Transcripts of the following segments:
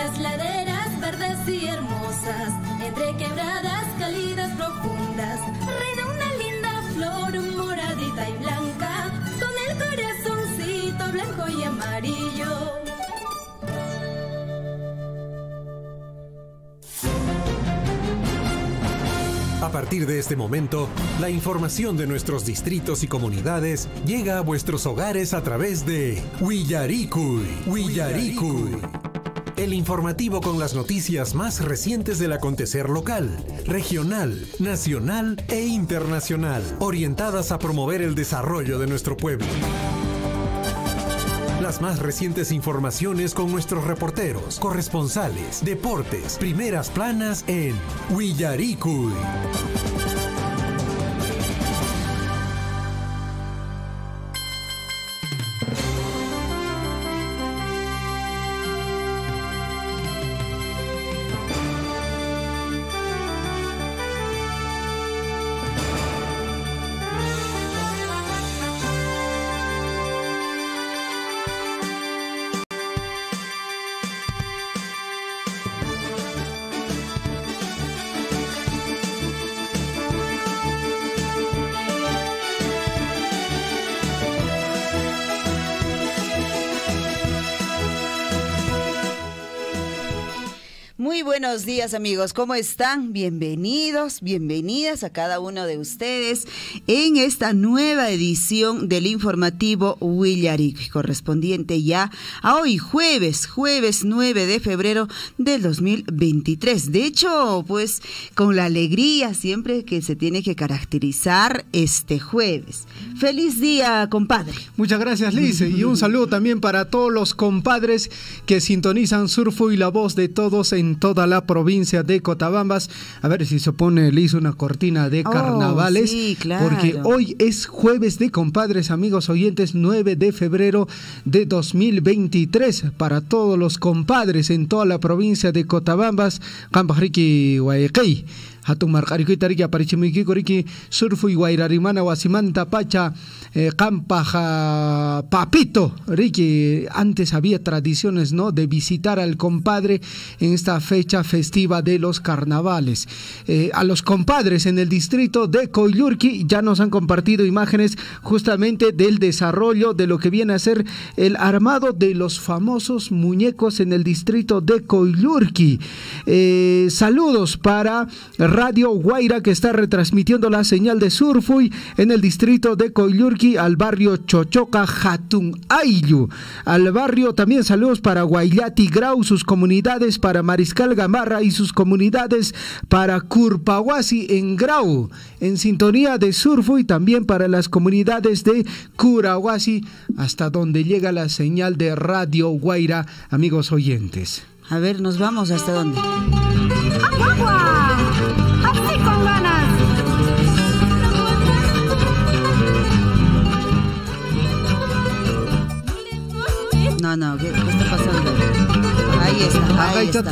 las laderas verdes y hermosas, entre quebradas cálidas profundas, reina una linda flor moradita y blanca, con el corazoncito blanco y amarillo. A partir de este momento, la información de nuestros distritos y comunidades llega a vuestros hogares a través de Willaricui. El informativo con las noticias más recientes del acontecer local, regional, nacional e internacional, orientadas a promover el desarrollo de nuestro pueblo. Las más recientes informaciones con nuestros reporteros, corresponsales, deportes, primeras planas en Willaricui. Muy buenos días, amigos, ¿cómo están? Bienvenidos, bienvenidas a cada uno de ustedes en esta nueva edición del informativo Willaricui, correspondiente ya a hoy, jueves 9 de febrero del 2023. De hecho, pues con la alegría siempre que se tiene que caracterizar este jueves. ¡Feliz día, compadre! Muchas gracias, Liz, y un saludo también para todos los compadres que sintonizan Surfo y la voz de todos en toda la provincia de Cotabambas. A ver si se pone, Liz, una cortina de carnavales, sí, claro. Porque hoy es jueves de compadres, amigos oyentes, 9 de febrero de 2023, para todos los compadres en toda la provincia de Cotabambas, Campajriqui, Guayaquil. Hatun marqarikuy tariki aparichimuykiku riki surfu y guairarimana wasimanta pacha campaja papito riki. Antes había tradiciones, ¿no?, de visitar al compadre en esta fecha festiva de los carnavales. A los compadres en el distrito de Coyllurqui ya nos han compartido imágenes justamente del desarrollo de lo que viene a ser el armado de los famosos muñecos en el distrito de Coyllurqui. Saludos para Radio Guaira, que está retransmitiendo la señal de Surfuy en el distrito de Coyllurqui, al barrio Chochoca, Hatun Ayllu. Al barrio también saludos para Guayllati Grau, sus comunidades, para Mariscal Gamarra y sus comunidades, para Curpahuasi en Grau, en sintonía de Surfuy, también para las comunidades de Curahuasi, hasta donde llega la señal de Radio Guaira, amigos oyentes. A ver, nos vamos hasta dónde. ¡Agua! ¡Así con ganas! No, ¿qué está pasando? Ahí está. Ahí está.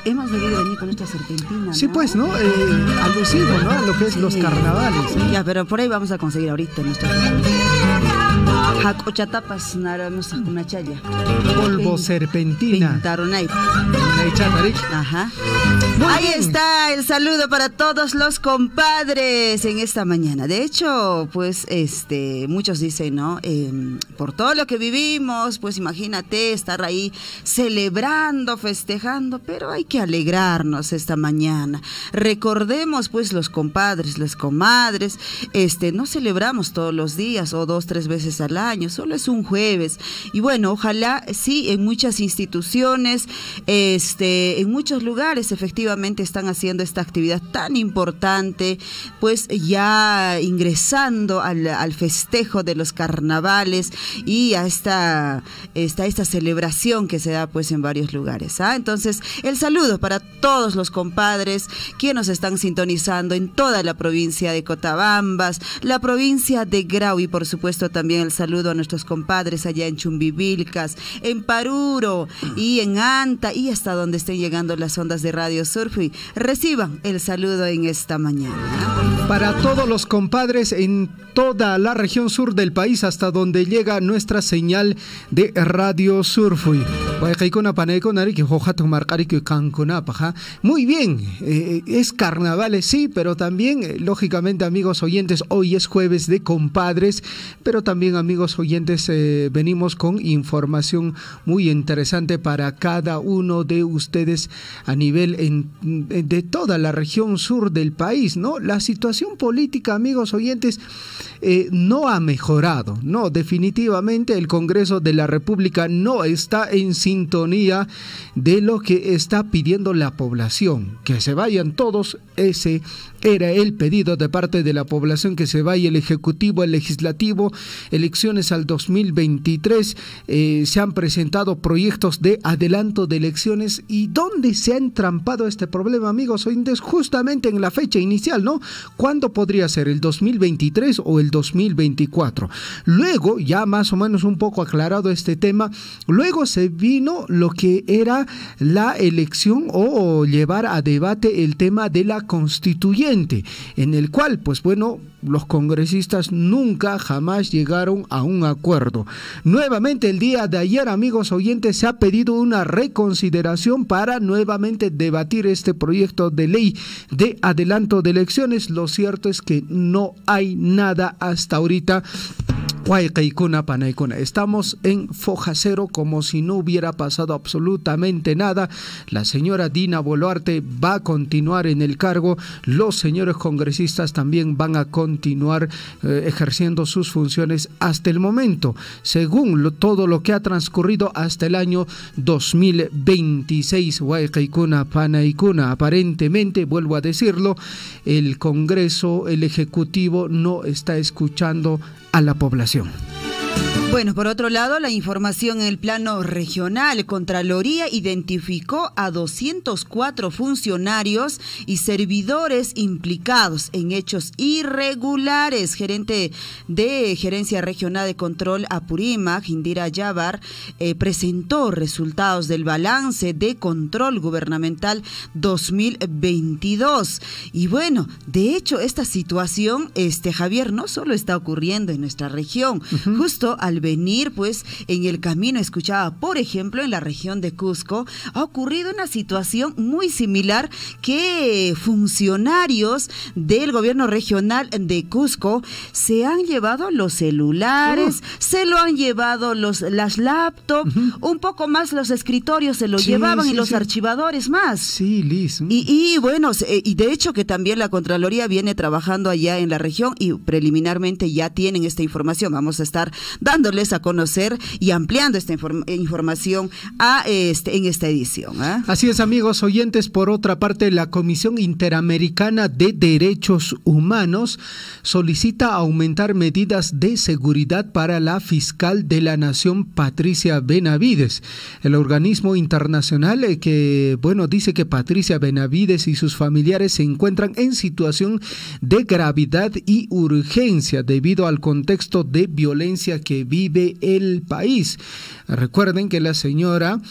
Hemos debido venir con esta serpentina, ¿no? Sí, pues, ¿no? Alusivo, ¿no?, a lo que es los carnavales. ¿Sí? Ya, pero por ahí vamos a conseguir ahorita nuestro... Hacochatapas, una chaya. Polvo serpentina. Pintaron ahí. Ajá. Ahí Bien. está el saludo para todos los compadres en esta mañana. De hecho, pues, muchos dicen, ¿no? Por todo lo que vivimos, pues imagínate estar ahí celebrando, festejando, pero hay que alegrarnos esta mañana. Recordemos, pues, los compadres, las comadres, no celebramos todos los días o 2, 3 veces al año, solo es un jueves. Y bueno, ojalá sí, en muchas instituciones, en muchos lugares efectivamente están haciendo esta actividad tan importante, pues ya ingresando al festejo de los carnavales y a esta celebración que se da pues en varios lugares, ¿ah? Entonces, el saludo para todos los compadres que nos están sintonizando en toda la provincia de Cotabambas, la provincia de Grau, y por supuesto también el saludo saludo a nuestros compadres allá en Chumbivilcas, en Paruro y en Anta y hasta donde estén llegando las ondas de Radio Surfy. Reciban el saludo en esta mañana. Para todos los compadres en toda la región sur del país hasta donde llega nuestra señal de Radio Surfy. Muy bien, es carnavales, sí, pero también, lógicamente, amigos oyentes, hoy es jueves de compadres, pero también, amigos oyentes, venimos con información muy interesante para cada uno de ustedes a nivel de toda la región sur del país, ¿no? La situación política, amigos oyentes, no ha mejorado, no, definitivamente el Congreso de la República no está en sintonía de lo que está pidiendo la población, que se vayan todos. Ese era el pedido de parte de la población, que se vaya el Ejecutivo, el Legislativo, elecciones al 2023, se han presentado proyectos de adelanto de elecciones. ¿Y dónde se ha entrampado este problema, amigos oyentes? Justamente en la fecha inicial, ¿no? ¿Cuándo podría ser? ¿El 2023 o el 2024? Luego, ya más o menos un poco aclarado este tema, luego se vino lo que era la elección o llevar a debate el tema de la constituyente, en el cual, pues bueno, los congresistas nunca jamás llegaron a un acuerdo. Nuevamente el día de ayer, amigos oyentes, se ha pedido una reconsideración para nuevamente debatir este proyecto de ley de adelanto de elecciones. Lo cierto es que no hay nada hasta ahorita. Estamos en foja cero, como si no hubiera pasado absolutamente nada. La señora Dina Boluarte va a continuar en el cargo, los señores congresistas también van a continuar ejerciendo sus funciones hasta el momento, según todo lo que ha transcurrido hasta el año 2026. Aparentemente, vuelvo a decirlo, el Congreso, el Ejecutivo no está escuchando a la población. Bueno, por otro lado, la información en el plano regional. Contraloría identificó a 204 funcionarios y servidores implicados en hechos irregulares. Gerente de Gerencia Regional de Control Apurímac, Indira Yabar, presentó resultados del balance de control gubernamental 2022. Y bueno, de hecho, esta situación, Javier, no solo está ocurriendo en nuestra región. Justo al venir, pues, en el camino escuchaba, por ejemplo, en la región de Cusco, ha ocurrido una situación muy similar, que funcionarios del gobierno regional de Cusco se han llevado los celulares, se lo han llevado las laptops, un poco más los escritorios se lo llevaban y los archivadores más. Sí, Liz. Y bueno, y de hecho que también la Contraloría viene trabajando allá en la región y preliminarmente ya tienen esta información. Vamos a estar dándoles a conocer y ampliando esta información en esta edición. Así es, amigos oyentes. Por otra parte, la Comisión Interamericana de Derechos Humanos solicita aumentar medidas de seguridad para la fiscal de la Nación, Patricia Benavides. El organismo internacional dice que Patricia Benavides y sus familiares se encuentran en situación de gravedad y urgencia debido al contexto de violencia que vive el país. Recuerden que la señora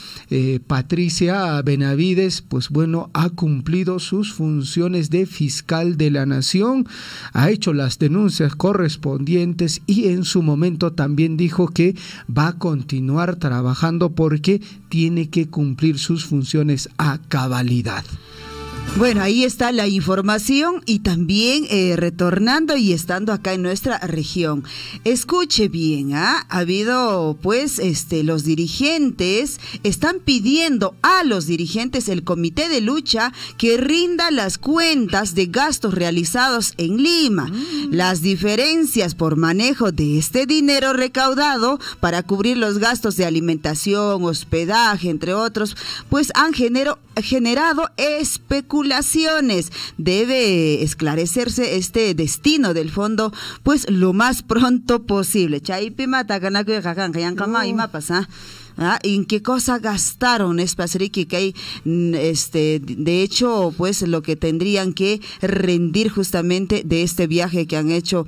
Patricia Benavides, pues bueno, ha cumplido sus funciones de fiscal de la Nación, ha hecho las denuncias correspondientes y en su momento también dijo que va a continuar trabajando porque tiene que cumplir sus funciones a cabalidad. Bueno, ahí está la información y también retornando y estando acá en nuestra región. Escuche bien, ha habido pues los dirigentes están pidiendo a los dirigentes el comité de lucha que rinda las cuentas de gastos realizados en Lima. Las diferencias por manejo de este dinero recaudado para cubrir los gastos de alimentación, hospedaje, entre otros, pues han generado especulaciones. Debe esclarecerse este destino del fondo pues lo más pronto posible. ¿En qué cosa gastaron? Es pasriqui que hay, de hecho, pues lo que tendrían que rendir justamente de este viaje que han hecho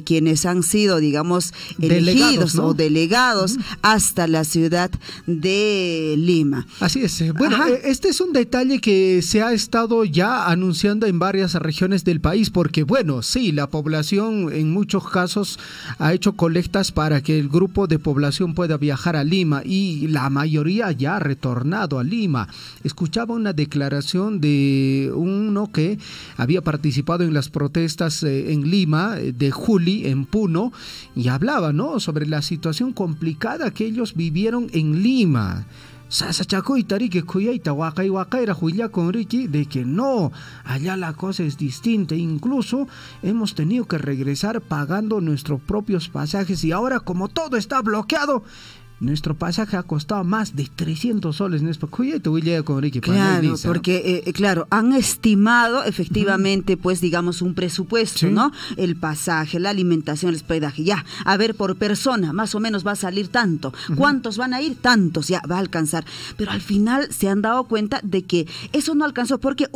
quienes han sido, digamos, elegidos, ¿no?, o delegados hasta la ciudad de Lima. Así es. Bueno, este es un detalle que se ha estado ya anunciando en varias regiones del país, porque bueno, sí, la población en muchos casos ha hecho colectas para que el grupo de población pueda viajar a Lima, y la mayoría ya ha retornado a Lima. Escuchaba una declaración de uno que había participado en las protestas en Lima, de Juli, en Puno, y hablaba, ¿no?, sobre la situación complicada que ellos vivieron en Lima. De que no, allá la cosa es distinta, incluso hemos tenido que regresar pagando nuestros propios pasajes, y ahora como todo está bloqueado, nuestro pasaje ha costado más de 300 soles. Claro, porque claro, han estimado efectivamente, pues digamos, un presupuesto, ¿sí?, ¿no? El pasaje, la alimentación, el hospedaje, ya, a ver, por persona, más o menos va a salir tanto. ¿Cuántos van a ir? Tantos, ya, va a alcanzar. Pero al final se han dado cuenta de que eso no alcanzó, porque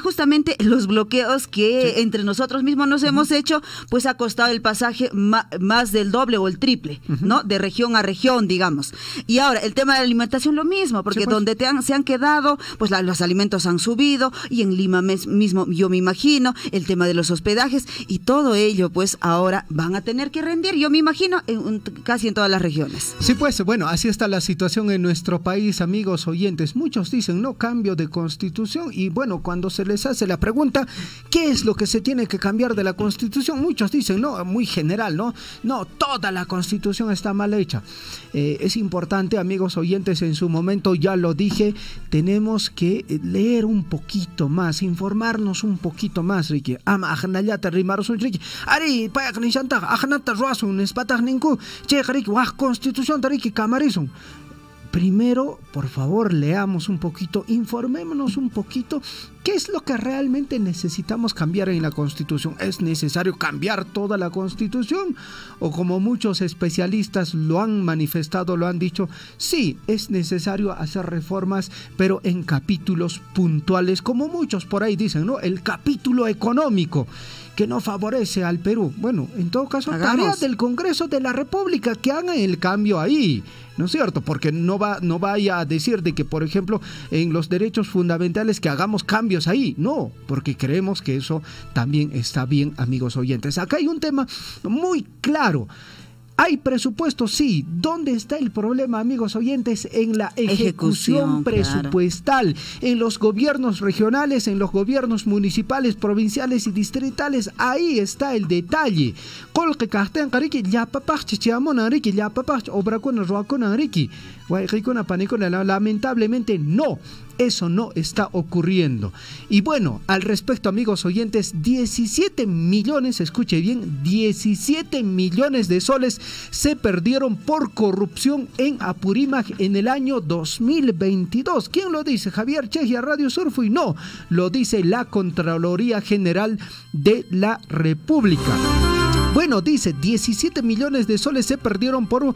justamente los bloqueos que entre nosotros mismos nos hemos hecho, pues ha costado el pasaje más del doble o el triple, ¿no? De región a región, digamos. Y ahora, el tema de la alimentación lo mismo, porque donde se han quedado, pues los alimentos han subido, y en Lima mismo, yo me imagino, el tema de los hospedajes, y todo ello, pues ahora van a tener que rendir, yo me imagino, casi en todas las regiones. Sí, pues, bueno, así está la situación en nuestro país, amigos oyentes. Muchos dicen, no, cambio de constitución, y bueno, cuando se les hace la pregunta, ¿qué es lo que se tiene que cambiar de la constitución? Muchos dicen, no, muy general, no, toda la constitución está mal hecha. Es importante, amigos oyentes, en su momento ya lo dije, tenemos que leer un poquito más, informarnos un poquito más, Ricky. Primero, por favor, leamos un poquito, informémonos un poquito, ¿qué es lo que realmente necesitamos cambiar en la Constitución? ¿Es necesario cambiar toda la Constitución? O como muchos especialistas lo han manifestado, lo han dicho, sí, es necesario hacer reformas, pero en capítulos puntuales, como muchos por ahí dicen, ¿no? El capítulo económico, que no favorece al Perú. Bueno, en todo caso, tarea del Congreso de la República, que hagan el cambio ahí, ¿no es cierto? Porque no vaya a decir de que, por ejemplo, en los derechos fundamentales que hagamos cambios ahí. No, porque creemos que eso también está bien, amigos oyentes. Acá hay un tema muy claro. ¿Hay presupuesto? Sí. ¿Dónde está el problema, amigos oyentes? En la ejecución presupuestal. Claro. En los gobiernos regionales, en los gobiernos municipales, provinciales y distritales. Ahí está el detalle. Lamentablemente no. Eso no está ocurriendo. Y bueno, al respecto, amigos oyentes, 17 millones, escuche bien, 17 millones de soles se perdieron por corrupción en Apurímac en el año 2022. ¿Quién lo dice? Javier Chejia, Radio Surfo, y no, lo dice la Contraloría General de la República. Bueno, dice, 17 millones de soles se perdieron por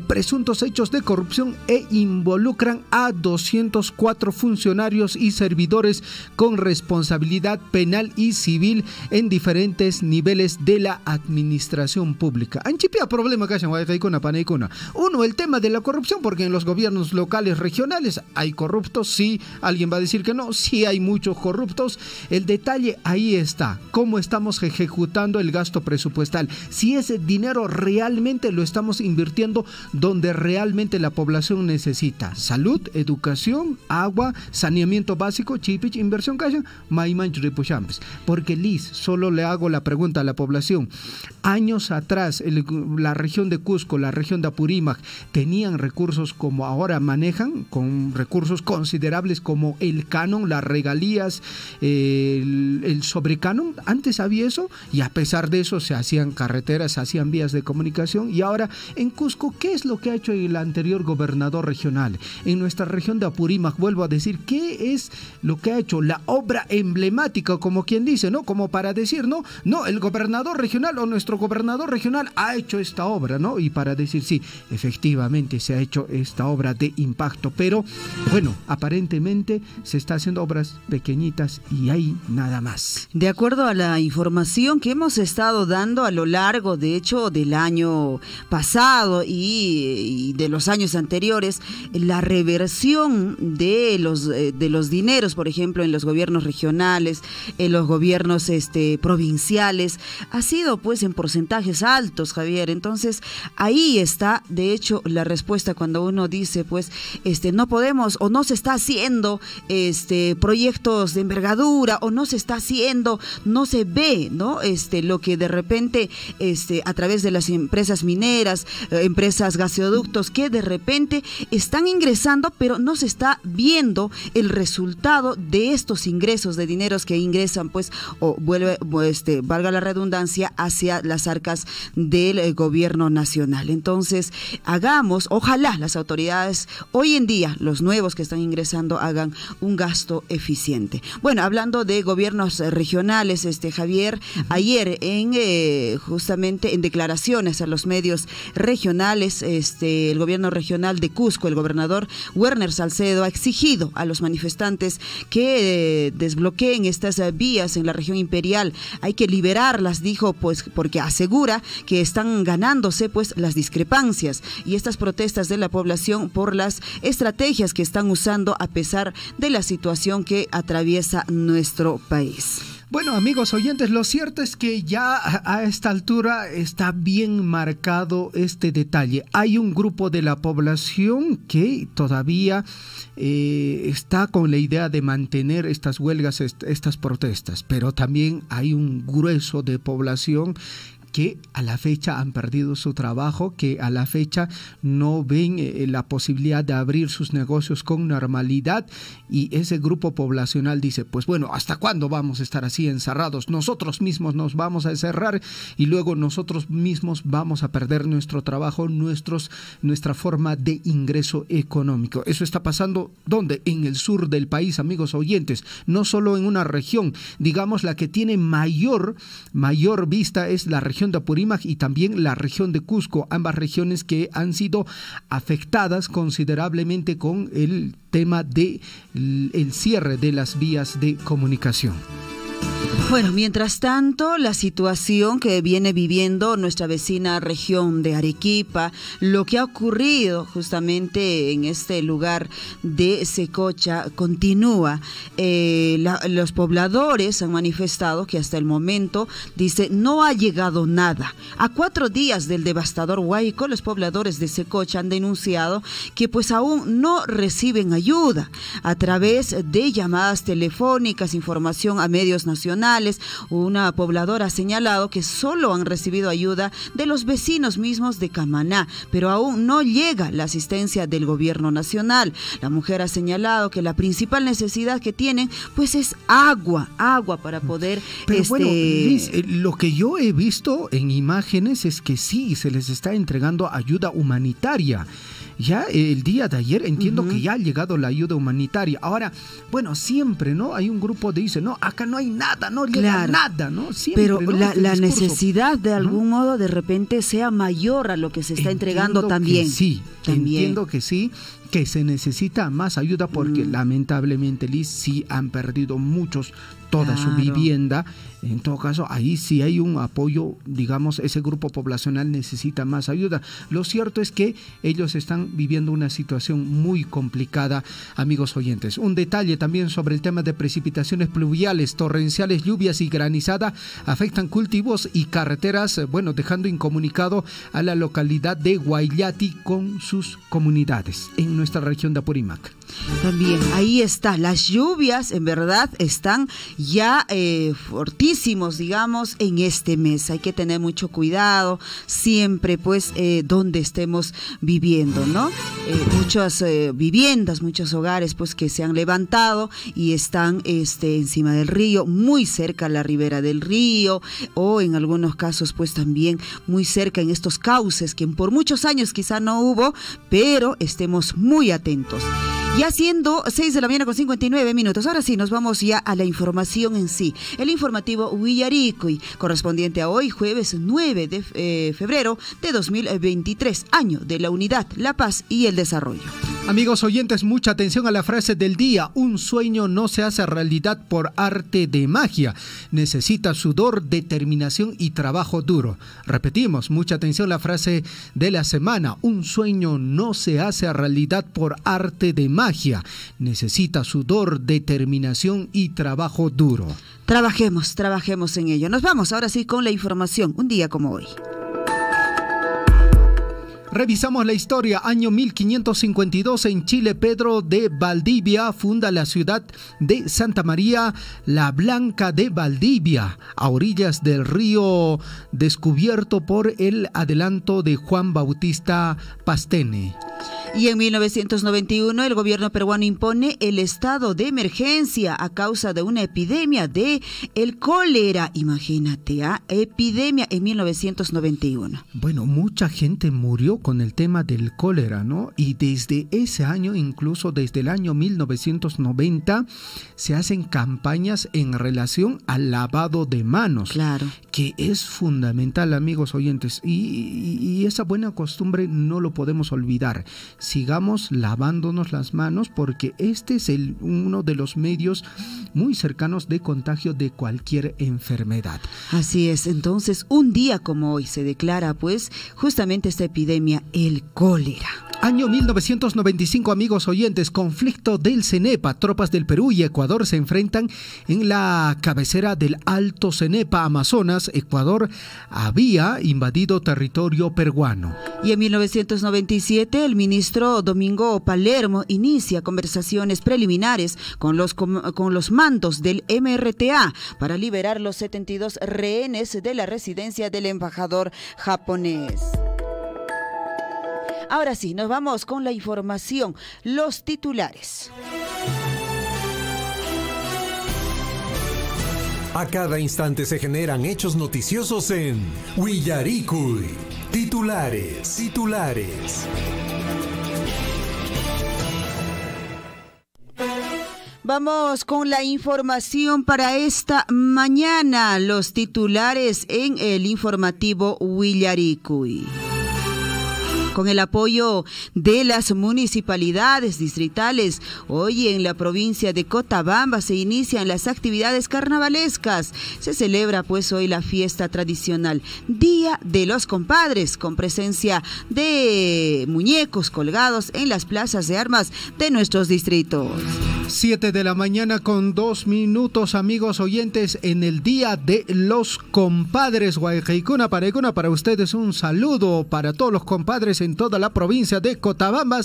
presuntos hechos de corrupción e involucran a 204 funcionarios y servidores con responsabilidad penal y civil en diferentes niveles de la administración pública. Anchipia problema que hayan uno, el tema de la corrupción, porque en los gobiernos locales, regionales, hay corruptos, sí, alguien va a decir que no, sí hay muchos corruptos. El detalle ahí está, cómo estamos ejecutando el gasto presupuestal. Si ese dinero realmente lo estamos invirtiendo donde realmente la población necesita. Salud, educación, agua, saneamiento básico, chipich, inversión cash, maimanch ripuchambes. Porque Liz, solo le hago la pregunta a la población. Años atrás, la región de Cusco, la región de Apurímac, tenían recursos como ahora manejan, con recursos considerables como el canon, las regalías, el sobrecanon. Antes había eso, y a pesar de eso se hacían hacían carreteras, hacían vías de comunicación. Y ahora en Cusco, ¿qué es lo que ha hecho el anterior gobernador regional? En nuestra región de Apurímac, vuelvo a decir, ¿qué es lo que ha hecho? La obra emblemática, como quien dice, ¿no? Como para decir, no, el gobernador regional o nuestro gobernador regional ha hecho esta obra, ¿no? Y para decir, sí, efectivamente se ha hecho esta obra de impacto, pero bueno, aparentemente se está haciendo obras pequeñitas y ahí nada más. De acuerdo a la información que hemos estado dando a lo largo, de hecho, del año pasado y de los años anteriores, la reversión de los dineros, por ejemplo, en los gobiernos regionales, en los gobiernos provinciales, ha sido pues en porcentajes altos, Javier. Entonces, ahí está, de hecho, la respuesta cuando uno dice, pues, no podemos o no se está haciendo proyectos de envergadura o no se está haciendo, no se ve, ¿no? Lo que de repente, a través de las empresas mineras, empresas gasoductos, que de repente están ingresando, pero no se está viendo el resultado de estos ingresos de dineros que ingresan, pues, o valga la redundancia, hacia las arcas del gobierno nacional. Entonces, ojalá las autoridades hoy en día, los nuevos que están ingresando, hagan un gasto eficiente. Bueno, hablando de gobiernos regionales, Javier, ayer justamente en declaraciones a los medios regionales, el gobierno regional de Cusco, el gobernador Werner Salcedo, ha exigido a los manifestantes que desbloqueen estas vías en la región imperial. Hay que liberarlas, dijo, pues porque asegura que están ganándose pues las discrepancias y estas protestas de la población por las estrategias que están usando a pesar de la situación que atraviesa nuestro país. Bueno, amigos oyentes, lo cierto es que ya a esta altura está bien marcado este detalle. Hay un grupo de la población que todavía está con la idea de mantener estas huelgas, estas protestas, pero también hay un grueso de población que a la fecha han perdido su trabajo, que a la fecha no ven la posibilidad de abrir sus negocios con normalidad, y ese grupo poblacional dice, pues bueno, ¿hasta cuándo vamos a estar así encerrados? Nosotros mismos nos vamos a encerrar y luego nosotros mismos vamos a perder nuestro trabajo, nuestra forma de ingreso económico. Eso está pasando, ¿dónde? En el sur del país, amigos oyentes, no solo en una región, digamos la que tiene mayor vista es la región de Apurímac y también la región de Cusco, ambas regiones que han sido afectadas considerablemente con el tema de el cierre de las vías de comunicación. Bueno, mientras tanto, la situación que viene viviendo nuestra vecina región de Arequipa, lo que ha ocurrido justamente en este lugar de Secocha continúa. Los pobladores han manifestado que hasta el momento, dice, no ha llegado nada. A 4 días del devastador huaico, los pobladores de Secocha han denunciado que pues aún no reciben ayuda a través de llamadas telefónicas, información a medios nacionales. Una pobladora ha señalado que solo han recibido ayuda de los vecinos mismos de Camaná, pero aún no llega la asistencia del gobierno nacional. La mujer ha señalado que la principal necesidad que tienen pues es agua para poder... Pero bueno, Liz, lo que yo he visto en imágenes es que sí, se les está entregando ayuda humanitaria. Ya el día de ayer entiendo que ya ha llegado la ayuda humanitaria. Ahora, bueno, siempre, ¿no? Hay un grupo que dice, no, acá no hay nada, no llega nada, ¿no? Siempre, pero ¿no? la necesidad de algún modo de repente sea mayor a lo que se está entregando también. Sí, entiendo que sí, que se necesita más ayuda porque lamentablemente, Liz, sí han perdido muchos toda su vivienda. En todo caso, ahí sí hay un apoyo, digamos, ese grupo poblacional necesita más ayuda. Lo cierto es que ellos están viviendo una situación muy complicada, amigos oyentes. Un detalle también sobre el tema de precipitaciones pluviales, torrenciales, lluvias y granizada afectan cultivos y carreteras, bueno, dejando incomunicado a la localidad de Guayllati con sus comunidades en nuestra región de Apurímac. También ahí está, las lluvias en verdad están ya fortísimos, digamos, en este mes. Hay que tener mucho cuidado siempre, pues, donde estemos viviendo, ¿no? Muchas viviendas, muchos hogares, pues, que se han levantado y están encima del río, muy cerca a la ribera del río, o en algunos casos, pues, también muy cerca en estos cauces que por muchos años quizá no hubo, pero estemos muy atentos. Ya siendo 6:59 a.m. Ahora sí, nos vamos ya a la información en sí. El informativo Willaricui, correspondiente a hoy, jueves 9 de febrero de 2023, año de la unidad, la paz y el desarrollo. Amigos oyentes, mucha atención a la frase del día. Un sueño no se hace realidad por arte de magia. Necesita sudor, determinación y trabajo duro. Repetimos, mucha atención a la frase de la semana. Un sueño no se hace realidad por arte de magia. Necesita sudor, determinación y trabajo duro. Trabajemos en ello. Nos vamos ahora sí con la información, un día como hoy. Revisamos la historia. Año 1552 en Chile, Pedro de Valdivia funda la ciudad de Santa María la Blanca de Valdivia, a orillas del río descubierto por el adelanto de Juan Bautista Pastene. Y en 1991 el gobierno peruano impone el estado de emergencia a causa de una epidemia de el cólera. Imagínate, epidemia en 1991. Bueno, mucha gente murió con el tema del cólera, ¿no? Y desde ese año, incluso desde el año 1990, se hacen campañas en relación al lavado de manos. Claro. Que es fundamental, amigos oyentes. Y esa buena costumbre no lo podemos olvidar. Sigamos lavándonos las manos porque este es uno de los medios muy cercanos de contagio de cualquier enfermedad. Así es, entonces un día como hoy se declara pues justamente esta epidemia, el cólera. Año 1995, amigos oyentes, conflicto del Cenepa. Tropas del Perú y Ecuador se enfrentan en la cabecera del Alto Cenepa, Amazonas. Ecuador había invadido territorio peruano. Y en 1997, el ministro Domingo Palermo inicia conversaciones preliminares con los mandos del MRTA para liberar los 72 rehenes de la residencia del embajador japonés. Ahora sí, nos vamos con la información, los titulares. A cada instante se generan hechos noticiosos en Willaricui. Titulares. Vamos con la información para esta mañana, los titulares en el informativo Willaricui. Con el apoyo de las municipalidades distritales, hoy en la provincia de Cochabamba se inician las actividades carnavalescas. Se celebra pues hoy la fiesta tradicional Día de los Compadres, con presencia de muñecos colgados en las plazas de armas de nuestros distritos. 7 de la mañana con 2 minutos, amigos oyentes, en el Día de los Compadres. Guaycaicuna para ustedes un saludo para todos los compadres en toda la provincia de Cochabamba.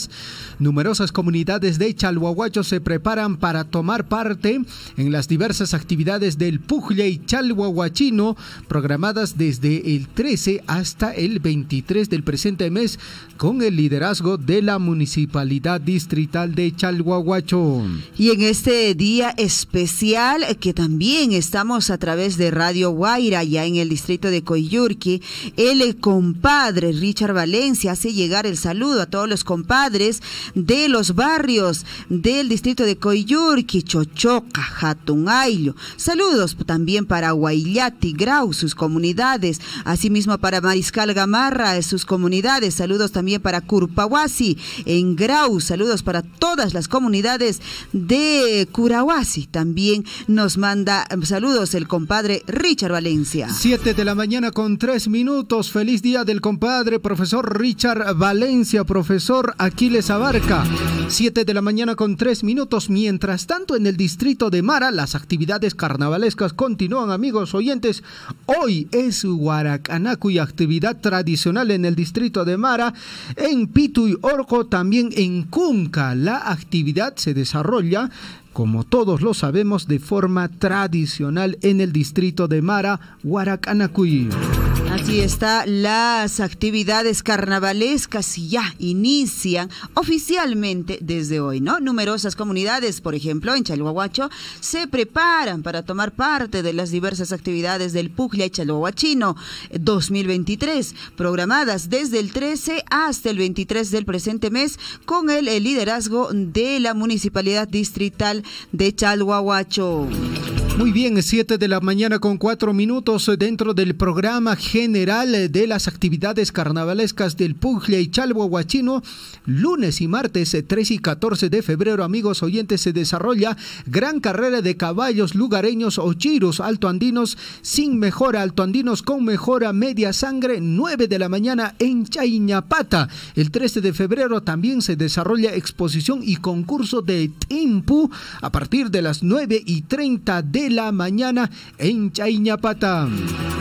Numerosas comunidades de Chalhuahuacho se preparan para tomar parte en las diversas actividades del Pujllay Chalhuahuachino, programadas desde el 13 hasta el 23 del presente mes, con el liderazgo de la Municipalidad Distrital de Chalhuahuacho. Y en este día especial, que también estamos a través de Radio Guaira, ya en el distrito de Coyllurqui, el compadre Richard Valencia hace llegar el saludo a todos los compadres de los barrios del distrito de Coyllurqui, Chochoca, Jatunaylo. Saludos también para Guayllati, Grau, sus comunidades, asimismo para Mariscal Gamarra, sus comunidades. Saludos también para Curpahuasi, en Grau. Saludos para todas las comunidades de Curahuasi. También nos manda saludos el compadre Richard Valencia. 7 de la mañana con 3 minutos. Feliz día del compadre profesor Richard Valencia, profesor Aquiles Abarca. 7 de la mañana con 3 minutos. Mientras tanto, en el distrito de Mara, las actividades carnavalescas continúan, amigos oyentes. Hoy es Huaracanacuy, actividad tradicional en el distrito de Mara. En Pitu y Orco, también en Cunca, la actividad se desarrolla como todos lo sabemos, de forma tradicional en el distrito de Mara, Huaracanacuy. Así está, las actividades carnavalescas ya inician oficialmente desde hoy, ¿no? Numerosas comunidades, por ejemplo, en Chalhuahuacho, se preparan para tomar parte de las diversas actividades del Puglia y Chalhuahuachino 2023, programadas desde el 13 hasta el 23 del presente mes, con el liderazgo de la Municipalidad Distrital de Chalhuahuacho. Muy bien, 7 de la mañana con 4 minutos dentro del programa general de las actividades carnavalescas del Puglia y Chalhuahuachino. Lunes y martes 13 y 14 de febrero, amigos oyentes, se desarrolla gran carrera de caballos lugareños o chiros altoandinos sin mejora, altoandinos con mejora media sangre, 9 de la mañana en Chayñapata. El 13 de febrero también se desarrolla exposición y concurso de Timpu a partir de las 9:30 de la mañana en Chayñapata.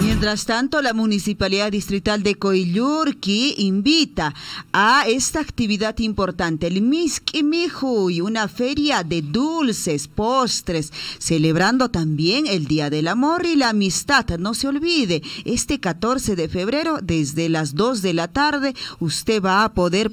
Mientras tanto, la Municipalidad Distrital de Coyllurqui invita a esta actividad importante, el Misquimijuy, una feria de dulces, postres, celebrando también el Día del Amor y la Amistad. No se olvide, este 14 de febrero, desde las 2 de la tarde, usted va a poder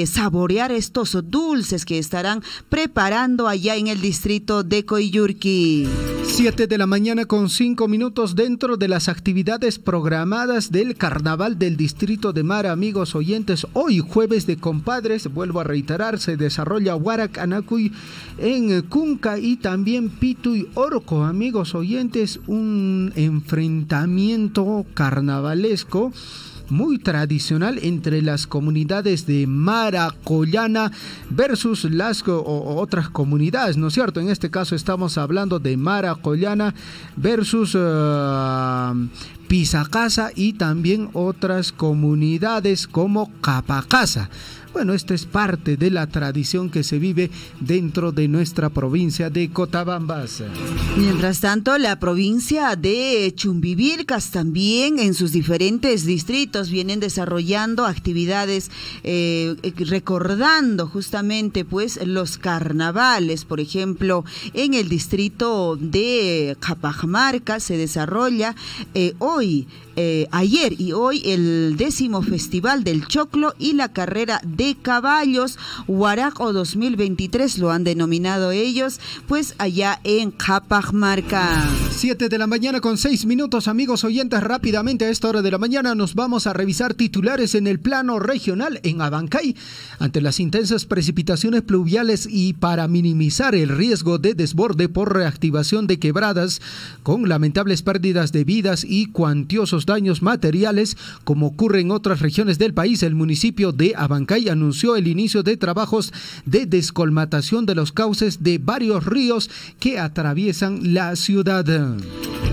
saborear estos dulces que estarán preparando allá en el distrito de Coyllurqui. 7 de la mañana con 5 minutos dentro de las actividades programadas del Carnaval del Distrito de Mara, amigos oyentes. Hoy, jueves de compadres, vuelvo a reiterar, se desarrolla Huaracanacuy en Cunca y también Pitu y Orco, amigos oyentes, un enfrentamiento carnavalesco muy tradicional entre las comunidades de Mara Collana versus las otras comunidades, ¿no es cierto? En este caso estamos hablando de Mara Collana versus Pisacasa y también otras comunidades como Capacasa. Bueno, esta es parte de la tradición que se vive dentro de nuestra provincia de Cotabambas. Mientras tanto, la provincia de Chumbivilcas también en sus diferentes distritos vienen desarrollando actividades recordando justamente los carnavales. Por ejemplo, en el distrito de Capajamarca se desarrolla ayer y hoy el 10º Festival del Choclo y la carrera de caballos Huaraco 2023, lo han denominado ellos, allá en Capajamarca. 7 de la mañana con 6 minutos, amigos oyentes, rápidamente a esta hora de la mañana nos vamos a revisar titulares en el plano regional. En Abancay, ante las intensas precipitaciones pluviales y para minimizar el riesgo de desborde por reactivación de quebradas, con lamentables pérdidas de vidas y cuantiosos daños materiales, como ocurre en otras regiones del país, el municipio de Abancay anunció el inicio de trabajos de descolmatación de los cauces de varios ríos que atraviesan la ciudad.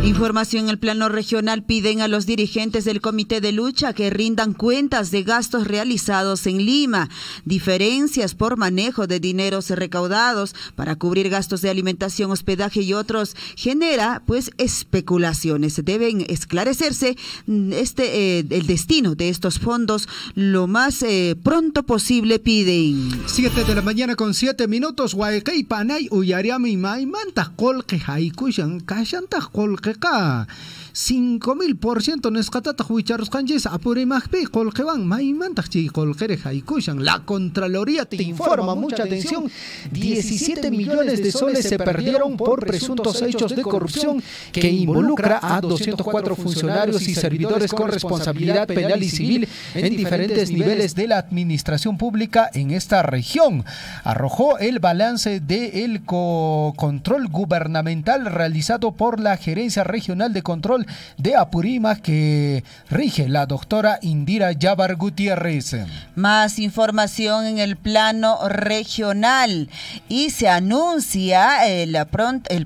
Información en el plano regional. Piden a los dirigentes del Comité de Lucha que rindan cuentas de gastos realizados en Lima, diferencias por manejo de dineros recaudados para cubrir gastos de alimentación, hospedaje y otros, genera especulaciones. Deben esclarecerse el destino de estos fondos lo más pronto posible, piden. 7 de la mañana con 7 minutos. Huaycay panay uyariami maimanta kolke haikushan kashanta kolkeka 5,000% nescatata huicharros canjes apurimagpi colqueban maimantachi colquere haikushan. La Contraloría te informa, mucha atención, 17 millones de soles se perdieron por presuntos hechos de corrupción que involucra a 204 funcionarios y servidores con responsabilidad penal y civil en diferentes niveles de la administración pública en esta región. Arrojó el balance del control gubernamental realizado por la Gerencia Regional de Control de Apurímac que rige la doctora Indira Yabar Gutiérrez. Más información en el plano regional y se anuncia el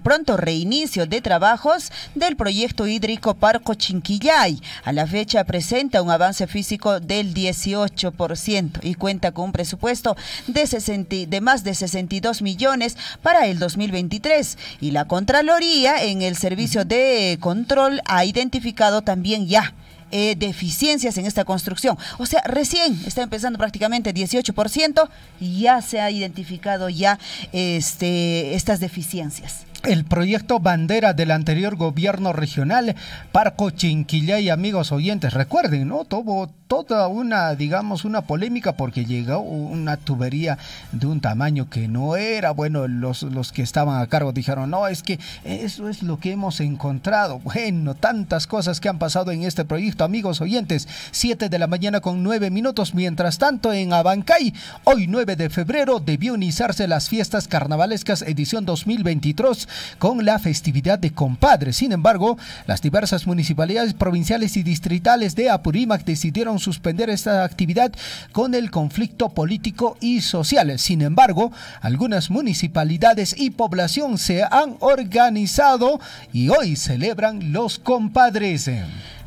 pronto reinicio de trabajos del proyecto hídrico Parco Chinquillay. A la fecha presenta un avance físico del 18% y cuenta con un presupuesto de más de 62 millones para el 2023. Y la Contraloría en el servicio de control ha identificado también ya deficiencias en esta construcción. O sea, recién está empezando prácticamente 18% y ya se ha identificado ya estas deficiencias. El proyecto bandera del anterior gobierno regional, Parco Chinquillay, amigos oyentes, recuerden, ¿no? Tuvo toda una, digamos, una polémica porque llegó una tubería de un tamaño que no era, bueno, los que estaban a cargo dijeron, no, es que eso es lo que hemos encontrado. Bueno, tantas cosas que han pasado en este proyecto, amigos oyentes. 7 de la mañana con 9 minutos, mientras tanto en Abancay, hoy 9 de febrero, debió iniciarse las fiestas carnavalescas edición 2023, con la festividad de Compadre. Sin embargo, las diversas municipalidades provinciales y distritales de Apurímac decidieron suspender esta actividad con el conflicto político y social. Sin embargo, algunas municipalidades y población se han organizado y hoy celebran los Compadres.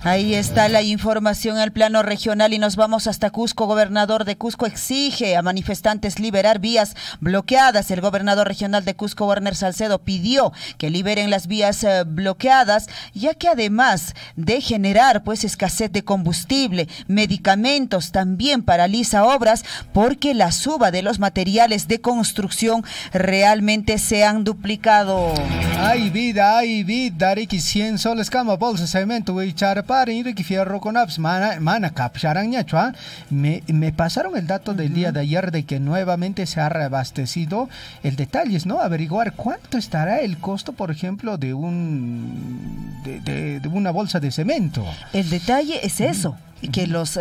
Ahí está la información al plano regional y nos vamos hasta Cusco. Gobernador de Cusco exige a manifestantes liberar vías bloqueadas. El gobernador regional de Cusco, Werner Salcedo, pidió que liberen las vías bloqueadas, ya que además de generar pues escasez de combustible, medicamentos, también paraliza obras porque la suba de los materiales de construcción realmente se han duplicado. Ay vida, Dariki 100 soles cama bolsa cemento y charpa. Que fierro con apps, mana capcharan ñachua. Me pasaron el dato del día de ayer de que nuevamente se ha reabastecido. El detalle es, ¿no? Averiguar cuánto estará el costo, por ejemplo, de una bolsa de cemento. El detalle es eso. Que los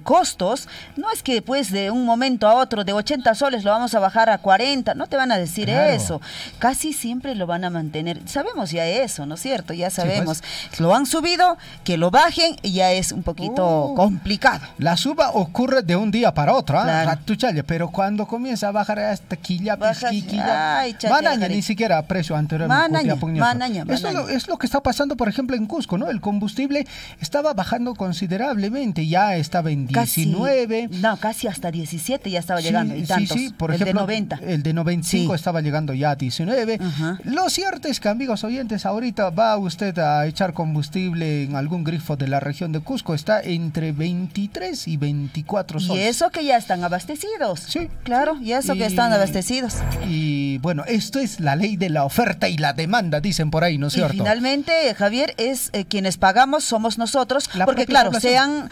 costos, no es que pues de un momento a otro de 80 soles lo vamos a bajar a 40, no te van a decir eso, casi siempre lo van a mantener, sabemos ya eso, ¿no es cierto? Ya sabemos, sí, pues, lo han subido, que lo bajen y ya es un poquito complicado. La suba ocurre de un día para otro, claro. Pero cuando comienza a bajar hasta quilla, manaña, ni siquiera precio anterior. Manaña. Eso es lo que está pasando, por ejemplo, en Cusco, ¿no? El combustible estaba bajando considerablemente, ya estaba en 19. Casi hasta 17 ya estaba llegando. Y tantos. Sí, por ejemplo, de 90. El de 95 estaba llegando ya a 19. Lo cierto es que, amigos oyentes, ahorita va usted a echar combustible en algún grifo de la región de Cusco, está entre 23 y 24 soles. Y eso que ya están abastecidos. Sí. Claro, y eso que están abastecidos. Y bueno, esto es la ley de la oferta y la demanda, dicen por ahí, ¿no es cierto? Y finalmente, Javier, es quienes pagamos somos nosotros, porque claro, se han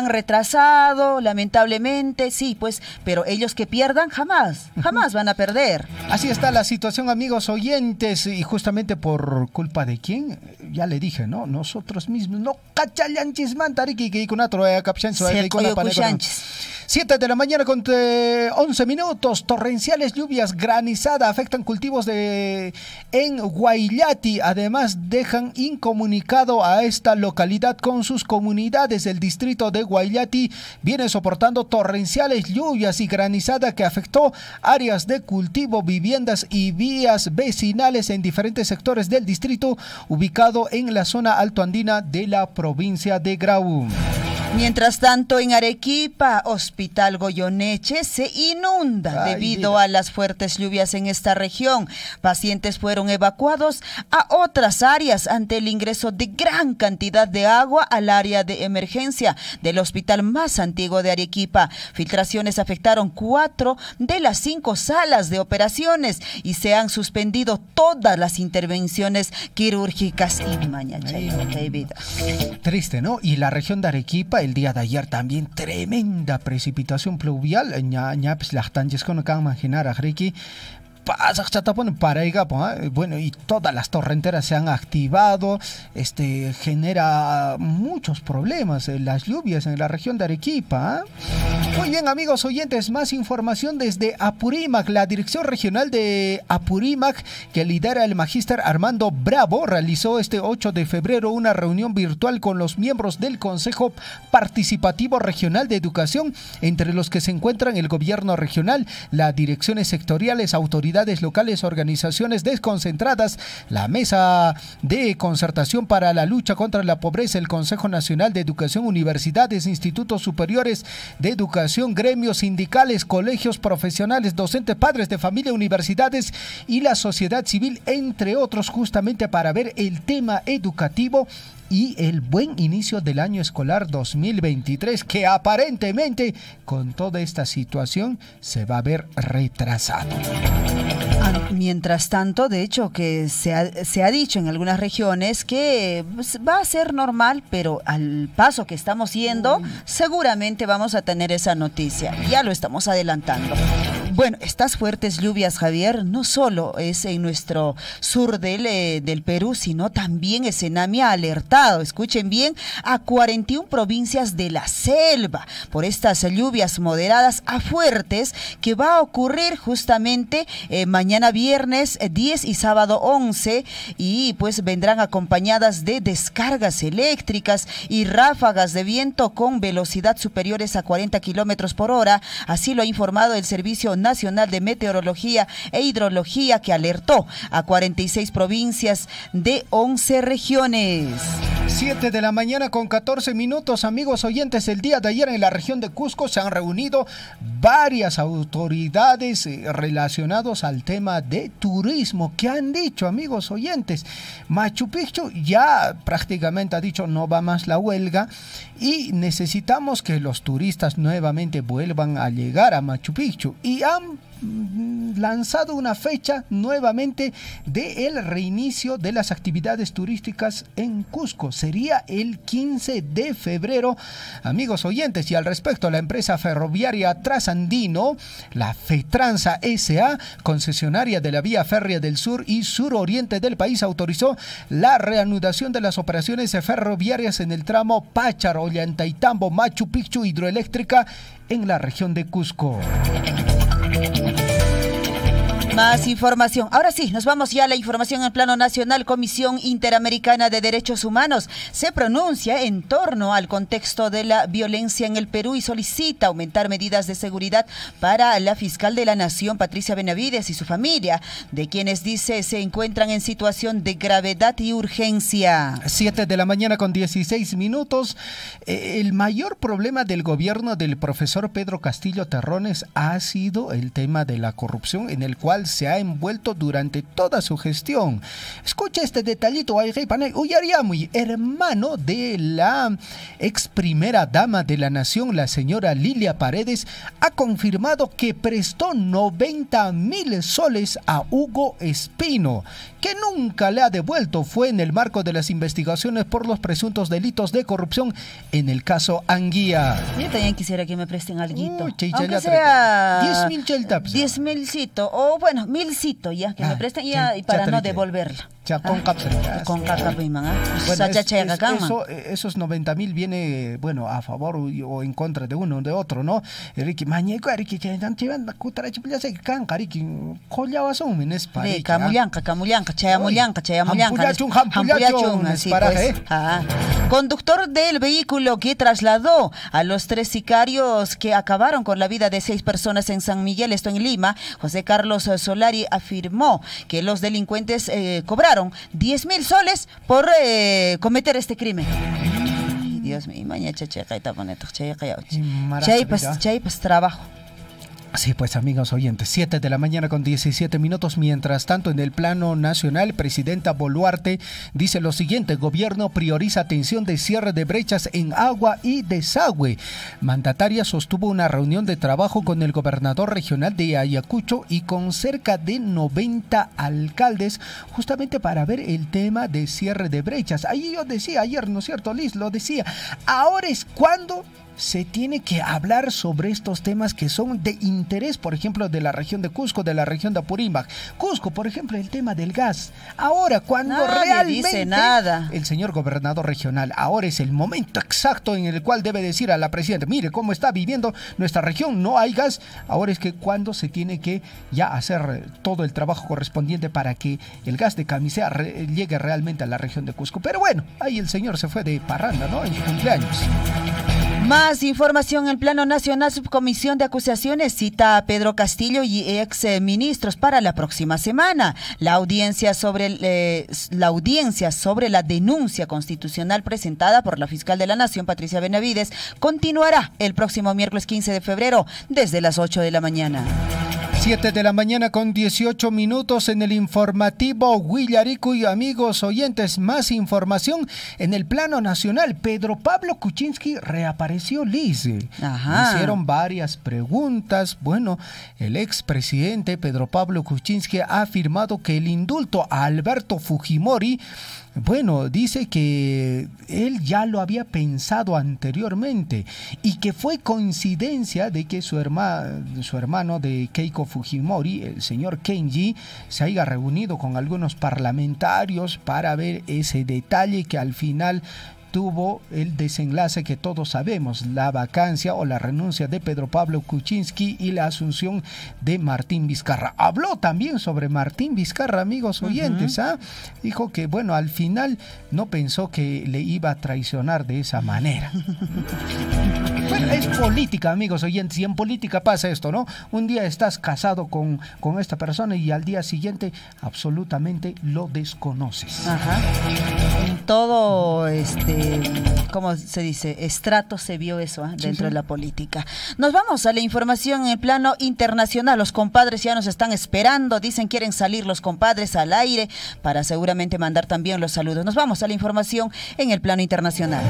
retrasado, lamentablemente, sí, pues, pero ellos que pierdan jamás van a perder. Así está la situación, amigos oyentes, y justamente por culpa de quién, ya le dije, ¿no? Nosotros mismos, no cachalanchis mantariki que con otro capchanzo. 7 de la mañana con 11 minutos, torrenciales lluvias, granizada, afectan cultivos en Guayllati, además dejan incomunicado a esta localidad con sus comunidades. El distrito de Guayllati viene soportando torrenciales lluvias y granizada que afectó áreas de cultivo, viviendas y vías vecinales en diferentes sectores del distrito ubicado en la zona altoandina de la provincia de Grau. Mientras tanto, en Arequipa, Hospital Goyoneche se inunda debido a las fuertes lluvias en esta región. Pacientes fueron evacuados a otras áreas ante el ingreso de gran cantidad de agua al área de emergencia del hospital más antiguo de Arequipa. Filtraciones afectaron 4 de las 5 salas de operaciones y se han suspendido todas las intervenciones quirúrgicas. Triste, ¿no? Y la región de Arequipa, el día de ayer también tremenda precipitación pluvial. Bueno, y todas las torrenteras se han activado, genera muchos problemas las lluvias en la región de Arequipa. Muy bien, amigos oyentes, más información desde Apurímac. La Dirección Regional de Apurímac, que lidera el magíster Armando Bravo, realizó este 8 de febrero una reunión virtual con los miembros del Consejo Participativo Regional de Educación, entre los que se encuentran el gobierno regional, las direcciones sectoriales, autoridades locales, organizaciones desconcentradas, la Mesa de Concertación para la Lucha contra la Pobreza, el Consejo Nacional de Educación, universidades, institutos superiores de educación, gremios sindicales, colegios profesionales, docentes, padres de familia, universidades y la sociedad civil, entre otros, justamente para ver el tema educativo y el buen inicio del año escolar 2023, que aparentemente con toda esta situación se va a ver retrasado. Mientras tanto, de hecho, que se ha dicho en algunas regiones que va a ser normal, pero al paso que estamos yendo, seguramente vamos a tener esa noticia. Ya lo estamos adelantando. Bueno, estas fuertes lluvias, Javier, no solo es en nuestro sur del Perú, sino también Senami ha alertado, escuchen bien, a 41 provincias de la selva por estas lluvias moderadas a fuertes que va a ocurrir justamente mañana viernes 10 y sábado 11, y pues vendrán acompañadas de descargas eléctricas y ráfagas de viento con velocidad superiores a 40 kilómetros por hora. Así lo ha informado el Servicio Nacional de Meteorología e Hidrología, que alertó a 46 provincias de 11 regiones. 7 de la mañana con 14 minutos, amigos oyentes. El día de ayer en la región de Cusco se han reunido varias autoridades relacionados al tema de turismo. ¿Qué han dicho, amigos oyentes? Machu Picchu ya prácticamente ha dicho no va más la huelga y necesitamos que los turistas nuevamente vuelvan a llegar a Machu Picchu, y han lanzado una fecha nuevamente del reinicio de las actividades turísticas en Cusco. Sería el 15 de febrero, amigos oyentes. Y al respecto, la empresa ferroviaria Trasandino, la FETRANSA S.A., concesionaria de la vía férrea del sur y suroriente del país, autorizó la reanudación de las operaciones ferroviarias en el tramo Pácharo, Ollantaytambo, Machu Picchu hidroeléctrica en la región de Cusco. Más información. Ahora sí, nos vamos ya a la información en el plano nacional. Comisión Interamericana de Derechos Humanos se pronuncia en torno al contexto de la violencia en el Perú y solicita aumentar medidas de seguridad para la fiscal de la Nación, Patricia Benavides, y su familia, de quienes dice se encuentran en situación de gravedad y urgencia. 7 de la mañana con 16 minutos. El mayor problema del gobierno del profesor Pedro Castillo Terrones ha sido el tema de la corrupción, en el cual se ha envuelto durante toda su gestión. Escucha este detallito, hermano de la ex primera dama de la Nación, la señora Lilia Paredes, ha confirmado que prestó 90.000 soles a Hugo Espino, que nunca le ha devuelto. Fue en el marco de las investigaciones por los presuntos delitos de corrupción en el caso Anguía. Yo también quisiera que me presten alguito. Aunque sea 10.000 cheltaps. 10.000cito, o bueno, 1.000cito ya, que me presten ya, y para no devolverla. Ya, con cápsulas. Con bueno, esos 90.000 viene, bueno, a favor o en contra de uno o de otro, ¿no? Conductor del vehículo que trasladó a los 3 sicarios que acabaron con la vida de 6 personas en San Miguel, esto en Lima, José Carlos Solari, afirmó que los delincuentes cobraron 10.000 soles por cometer este crimen. Ay, Dios mío, trabajo. Sí, pues amigos oyentes, 7 de la mañana con 17 minutos. Mientras tanto, en el plano nacional, presidenta Boluarte dice lo siguiente: gobierno prioriza atención de cierre de brechas en agua y desagüe. Mandataria sostuvo una reunión de trabajo con el gobernador regional de Ayacucho y con cerca de 90 alcaldes, justamente para ver el tema de cierre de brechas. Ahí yo decía ayer, ¿no es cierto, Liz? Lo decía, ahora es cuando se tiene que hablar sobre estos temas que son de interés, por ejemplo, de la región de Cusco, de la región de Apurímac. Cusco, por ejemplo, el tema del gas. Ahora, cuando realmente dice nada el señor gobernador regional, ahora es el momento exacto en el cual debe decir a la presidenta, mire cómo está viviendo nuestra región, no hay gas. Ahora es que cuando se tiene que ya hacer todo el trabajo correspondiente para que el gas de Camisea llegue realmente a la región de Cusco. Pero bueno, ahí el señor se fue de parranda, ¿no? En su cumpleaños. Más información en el plano nacional. Subcomisión de Acusaciones cita a Pedro Castillo y ex ministros para la próxima semana. La audiencia sobre la denuncia constitucional presentada por la fiscal de la Nación, Patricia Benavides, continuará el próximo miércoles 15 de febrero desde las 8 de la mañana. 7 de la mañana con 18 minutos en el informativo Huillarico. Y amigos oyentes, más información en el plano nacional. Pedro Pablo Kuczynski reapareció, Liz. Hicieron varias preguntas. Bueno, el expresidente Pedro Pablo Kuczynski ha afirmado que el indulto a Alberto Fujimori, bueno, dice que él ya lo había pensado anteriormente y que fue coincidencia de que su hermano de Keiko Fujimori, el señor Kenji, se haya reunido con algunos parlamentarios para ver ese detalle que al final tuvo el desenlace que todos sabemos, la vacancia o la renuncia de Pedro Pablo Kuczynski y la asunción de Martín Vizcarra. Habló también sobre Martín Vizcarra, amigos oyentes. Dijo que, bueno, al final no pensó que le iba a traicionar de esa manera. Bueno, es política, amigos oyentes, y en política pasa esto, ¿no? Un día estás casado con esta persona y al día siguiente absolutamente lo desconoces. En todo ¿cómo se dice? Estrato se vio eso dentro de la política. Nos vamos a la información en el plano internacional. Los compadres ya nos están esperando. Dicen quieren salir los compadres al aire para seguramente mandar también los saludos. Nos vamos a la información en el plano internacional.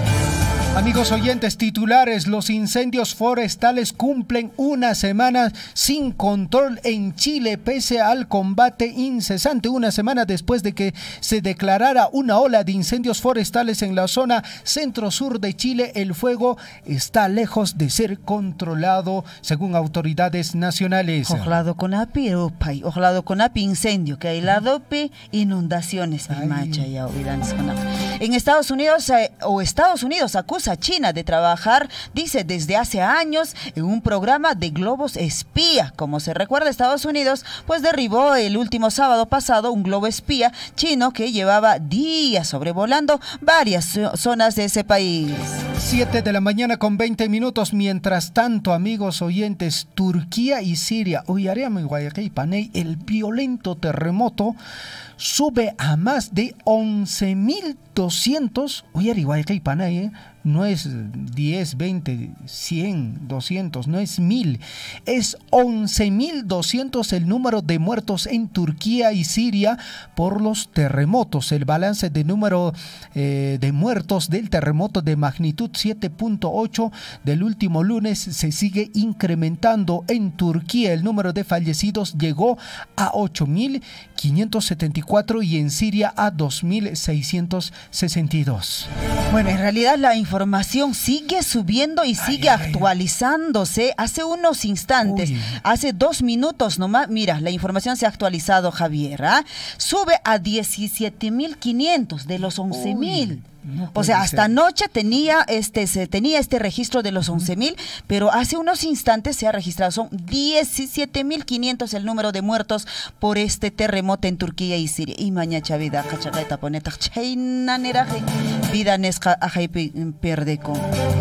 Amigos oyentes, titulares: los incendios forestales cumplen una semana sin control en Chile pese al combate incesante. Una semana después de que se declarara una ola de incendios forestales en la zona centro-sur de Chile, el fuego está lejos de ser controlado, según autoridades nacionales. Ojalado con api, incendio, que hay lado inundaciones. En Estados Unidos acusa a China de trabajar, dice, desde hace años en un programa de globos espía. Como se recuerda, Estados Unidos pues derribó el último sábado pasado un globo espía chino que llevaba días sobrevolando varias zonas de ese país. 7 de la mañana con 20 minutos. Mientras tanto, amigos oyentes, Turquía y Siria, el violento terremoto sube a más de 11.200. No es 10, 20, 100, 200, no es 1000, es 11.200 el número de muertos en Turquía y Siria por los terremotos. El balance de número de muertos del terremoto de magnitud 7.8 del último lunes se sigue incrementando. En Turquía el número de fallecidos llegó a 8.574 y en Siria a 2.662. Bueno, en realidad la información sigue subiendo y sigue actualizándose. Hace unos instantes, hace 2 minutos nomás, mira, la información se ha actualizado, Javier. Sube a 17.500 de los 11.000. No, o sea, hasta anoche se tenía este registro de los 11.000, pero hace unos instantes se ha registrado, son 17.500 el número de muertos por este terremoto en Turquía y Siria. Y mañana vida cachacata poneta chaina neraje vida nesca ajaipe perdeco.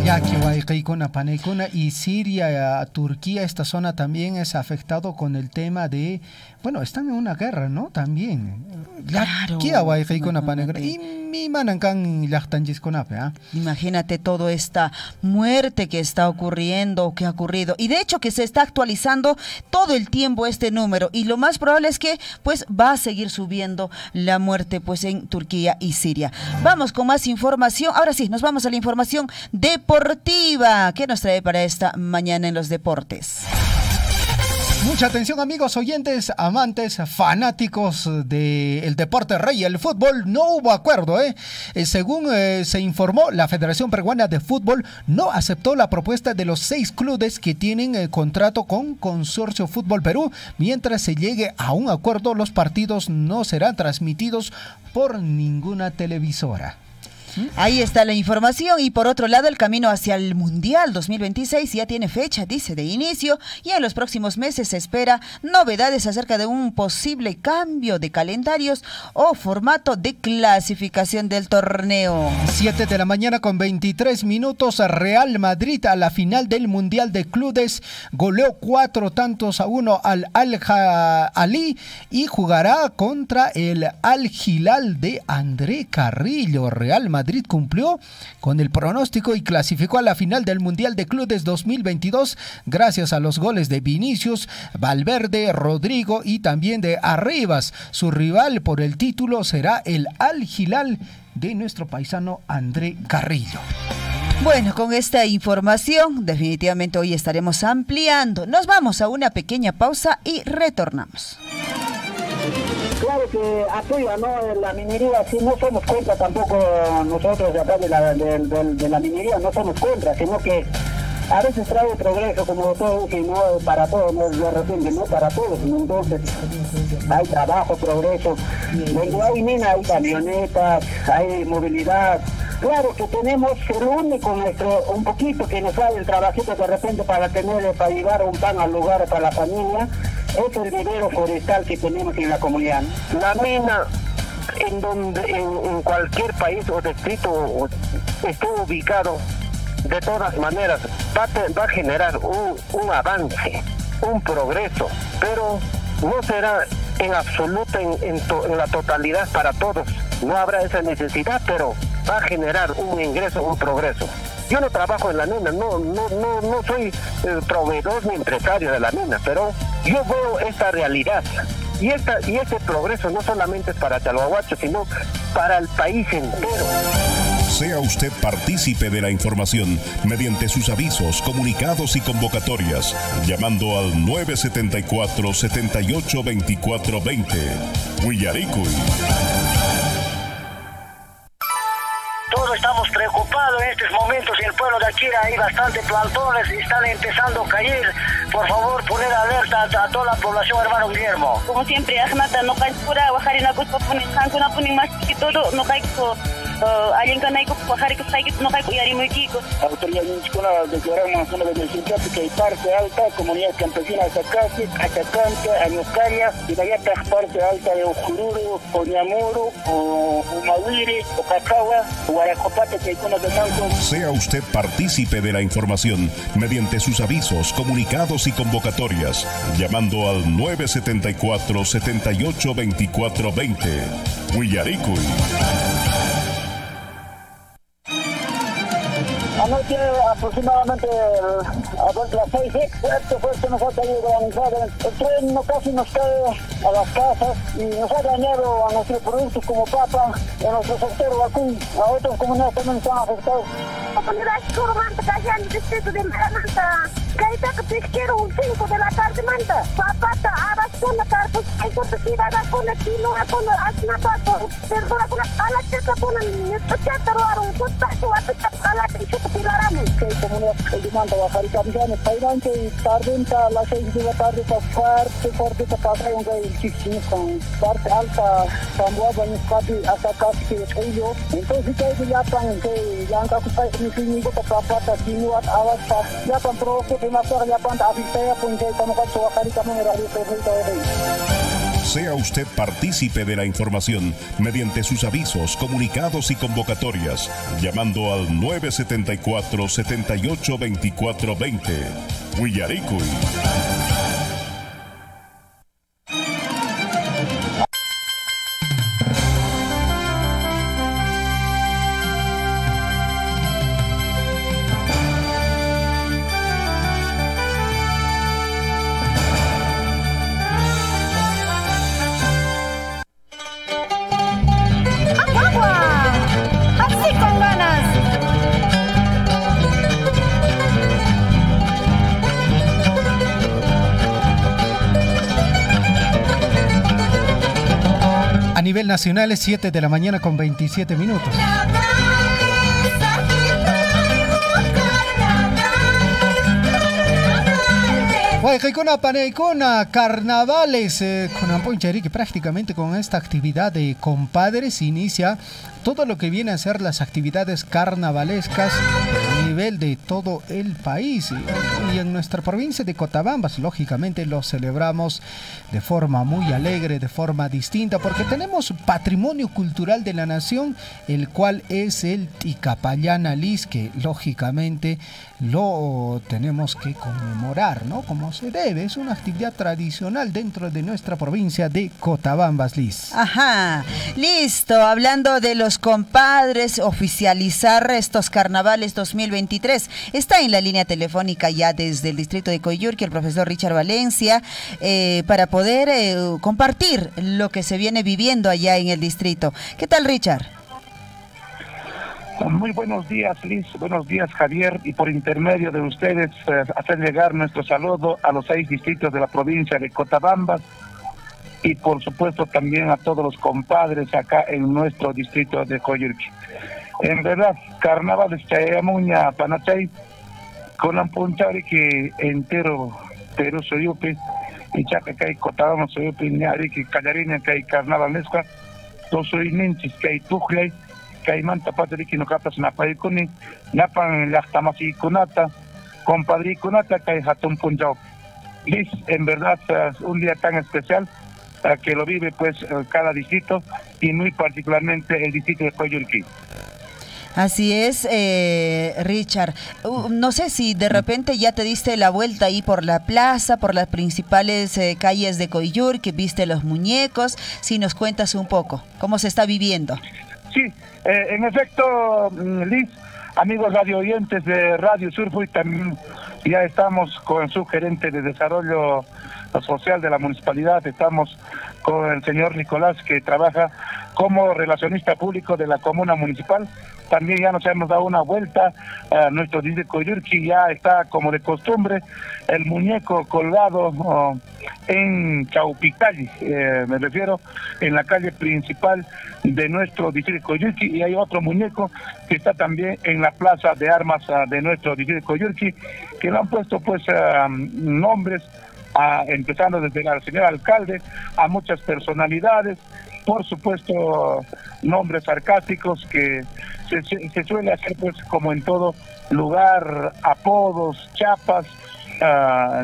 Ya que guaycaicona panecona y Siria, Turquía, esta zona también es afectado con el tema de, bueno, están en una guerra, ¿no? También. Claro. Y mi manancan. Imagínate toda esta muerte que está ocurriendo, que ha ocurrido, y de hecho que se está actualizando todo el tiempo este número, y lo más probable es que pues va a seguir subiendo la muerte pues en Turquía y Siria. Vamos con más información. Ahora sí, nos vamos a la información deportiva. ¿Qué nos trae para esta mañana en los deportes? Mucha atención, amigos oyentes, amantes, fanáticos del deporte rey, el fútbol. No hubo acuerdo, según se informó, la Federación Peruana de Fútbol no aceptó la propuesta de los 6 clubes que tienen contrato con Consorcio Fútbol Perú. Mientras se llegue a un acuerdo, los partidos no serán transmitidos por ninguna televisora. Ahí está la información. Y por otro lado, el camino hacia el Mundial 2026 ya tiene fecha, dice, de inicio, y en los próximos meses se espera novedades acerca de un posible cambio de calendarios o formato de clasificación del torneo. 7 de la mañana con 23 minutos. Real Madrid a la final del Mundial de Clubes goleó 4-1 al Al-Ahly y jugará contra el Al-Hilal de André Carrillo. Real Madrid Madrid cumplió con el pronóstico y clasificó a la final del Mundial de Clubes 2022 gracias a los goles de Vinicius, Valverde, Rodrigo y también de Arribas. Su rival por el título será el Al Hilal de nuestro paisano André Carrillo. Bueno, con esta información definitivamente hoy estaremos ampliando. Nos vamos a una pequeña pausa y retornamos. Claro que apoya, ¿no? La minería, sí, no somos contra tampoco nosotros de acá de la minería, no somos contra, sino que a veces trae progreso, como todo, que no para todos, no de repente, no para todos, entonces hay trabajo, progreso, donde hay mina, hay camionetas, hay movilidad. Claro que tenemos el único un poquito que nos sale el trabajito de repente para llevar un pan al lugar para la familia, es el vivero forestal que tenemos en la comunidad. La mina, en cualquier país o distrito esté ubicado, de todas maneras va a generar un avance, un progreso, pero no será en absoluto en la totalidad para todos. No habrá esa necesidad, pero va a generar un ingreso, un progreso. Yo no trabajo en la mina, no soy proveedor ni empresario de la mina, pero yo veo esta realidad. Y este progreso no solamente es para Chalhuahuacho, sino para el país entero. Sea usted partícipe de la información mediante sus avisos, comunicados y convocatorias, llamando al 974-782420. Huillaricuy. Todos estamos preocupados en estos momentos. En el pueblo de Achira hay bastantes plantones y están empezando a caer. Por favor, poner alerta a toda la población, hermano Guillermo. Como siempre, Ahmata, no cae pura, bajarina, pues, no ponen más que todo, no cae alguien que no hay muy chicos. Autoridad municipal declararon una zona de emergencia que hay parte alta, comunidad campesina de Zacate, Atacante, Añoscaria, y de allá está parte alta de Ojururu, Oñamuru, Umawiri, Ocacagua, Guaracopate, que hay zonas de Manco. Sea usted partícipe de la información mediante sus avisos, comunicados y convocatorias, llamando al 974-782420. Huillaricuy. Anoche aproximadamente a las 6, fuerte nos ha caído granizada. El tren casi nos cae a las casas y nos ha dañado a nuestros productos como papa, a nuestro sector vacún, a otras comunidades también están afectados. La comunidad Curumanta, allá en el distrito de Maramanta, Gaitaca Pesquero, 5 de la tarde, manta. Papata, Abas, con la carta, hay cortesía, con el chino, con el asnapato, perdona, con la checa, con el chátaro, un contacto, a la checa, pilaramos. Que hay comunidad de Manta, Bajaricamillán, Pairante, y tarde, a las 6 de la tarde, fuerte, pasa, un gay, con parte alta, Tamboa, Bañescati, hasta casi que es ello. Entonces, que ya pan, que ya han capaz, mi finito, papata, sinuat, abasta, ya pan, provoque, ya pan, avistea, pues, como cacho, Bajaricamillán, era el perrito de rey. Sea usted partícipe de la información mediante sus avisos, comunicados y convocatorias, llamando al 974-782420. Huillaricuy. A nivel nacional es 7 de la mañana con 27 minutos. Paneicona, carnavales, con Amponchari, que prácticamente con esta actividad de compadres inicia todo lo que viene a ser las actividades carnavalescas a nivel de todo el país. Y en nuestra provincia de Cotabambas, lógicamente, lo celebramos de forma muy alegre, de forma distinta, porque tenemos patrimonio cultural de la nación, el cual es el Ticapayana Lis, que lógicamente lo tenemos que conmemorar, ¿no? Como se debe, es una actividad tradicional dentro de nuestra provincia de Cotabambas, Lis. Ajá, listo, hablando de los los compadres oficializar estos carnavales 2023. Está en la línea telefónica ya desde el distrito de Coyurqui el profesor Richard Valencia para poder compartir lo que se viene viviendo allá en el distrito. ¿Qué tal, Richard? Muy buenos días, Liz. Buenos días, Javier. Y por intermedio de ustedes, hacer llegar nuestro saludo a los 6 distritos de la provincia de Cotabamba y, por supuesto, también a todos los compadres acá en nuestro distrito de Coyurqui. En verdad, carnaval de Chayamuña, Panachay, con la punchari que entero Perú soyupi, y chaca que hay Cotabamba soyupi, ñari que callarina que hay carnaval nesca, dos soy ninchis que hay tujlay, Caimanta Patrick no capas na paikuni, napan lachtamasi kunata, compadri kunata que hatun punjao. Liz, en verdad un día tan especial que lo vive pues cada distrito y muy particularmente el distrito de Coyurqui. Así es, Richard. No sé si de repente ya te diste la vuelta ahí por la plaza, por las principales calles de Coyurqui, viste los muñecos, si nos cuentas un poco cómo se está viviendo. Sí, en efecto, Liz, amigos radio oyentes de Radio Surfo, y también ya estamos con su gerente de desarrollo social de la municipalidad, estamos con el señor Nicolás, que trabaja como relacionista público de la comuna municipal. También ya nos hemos dado una vuelta a nuestro distrito de Coyurqui, ya está como de costumbre el muñeco colgado en Chaupicalli, me refiero, en la calle principal de nuestro distrito de Coyurqui, y hay otro muñeco que está también en la plaza de armas de nuestro distrito de Coyurqui, que le han puesto pues nombres, empezando desde el señor alcalde, a muchas personalidades, por supuesto nombres sarcásticos que se suele hacer pues como en todo lugar, apodos, chapas,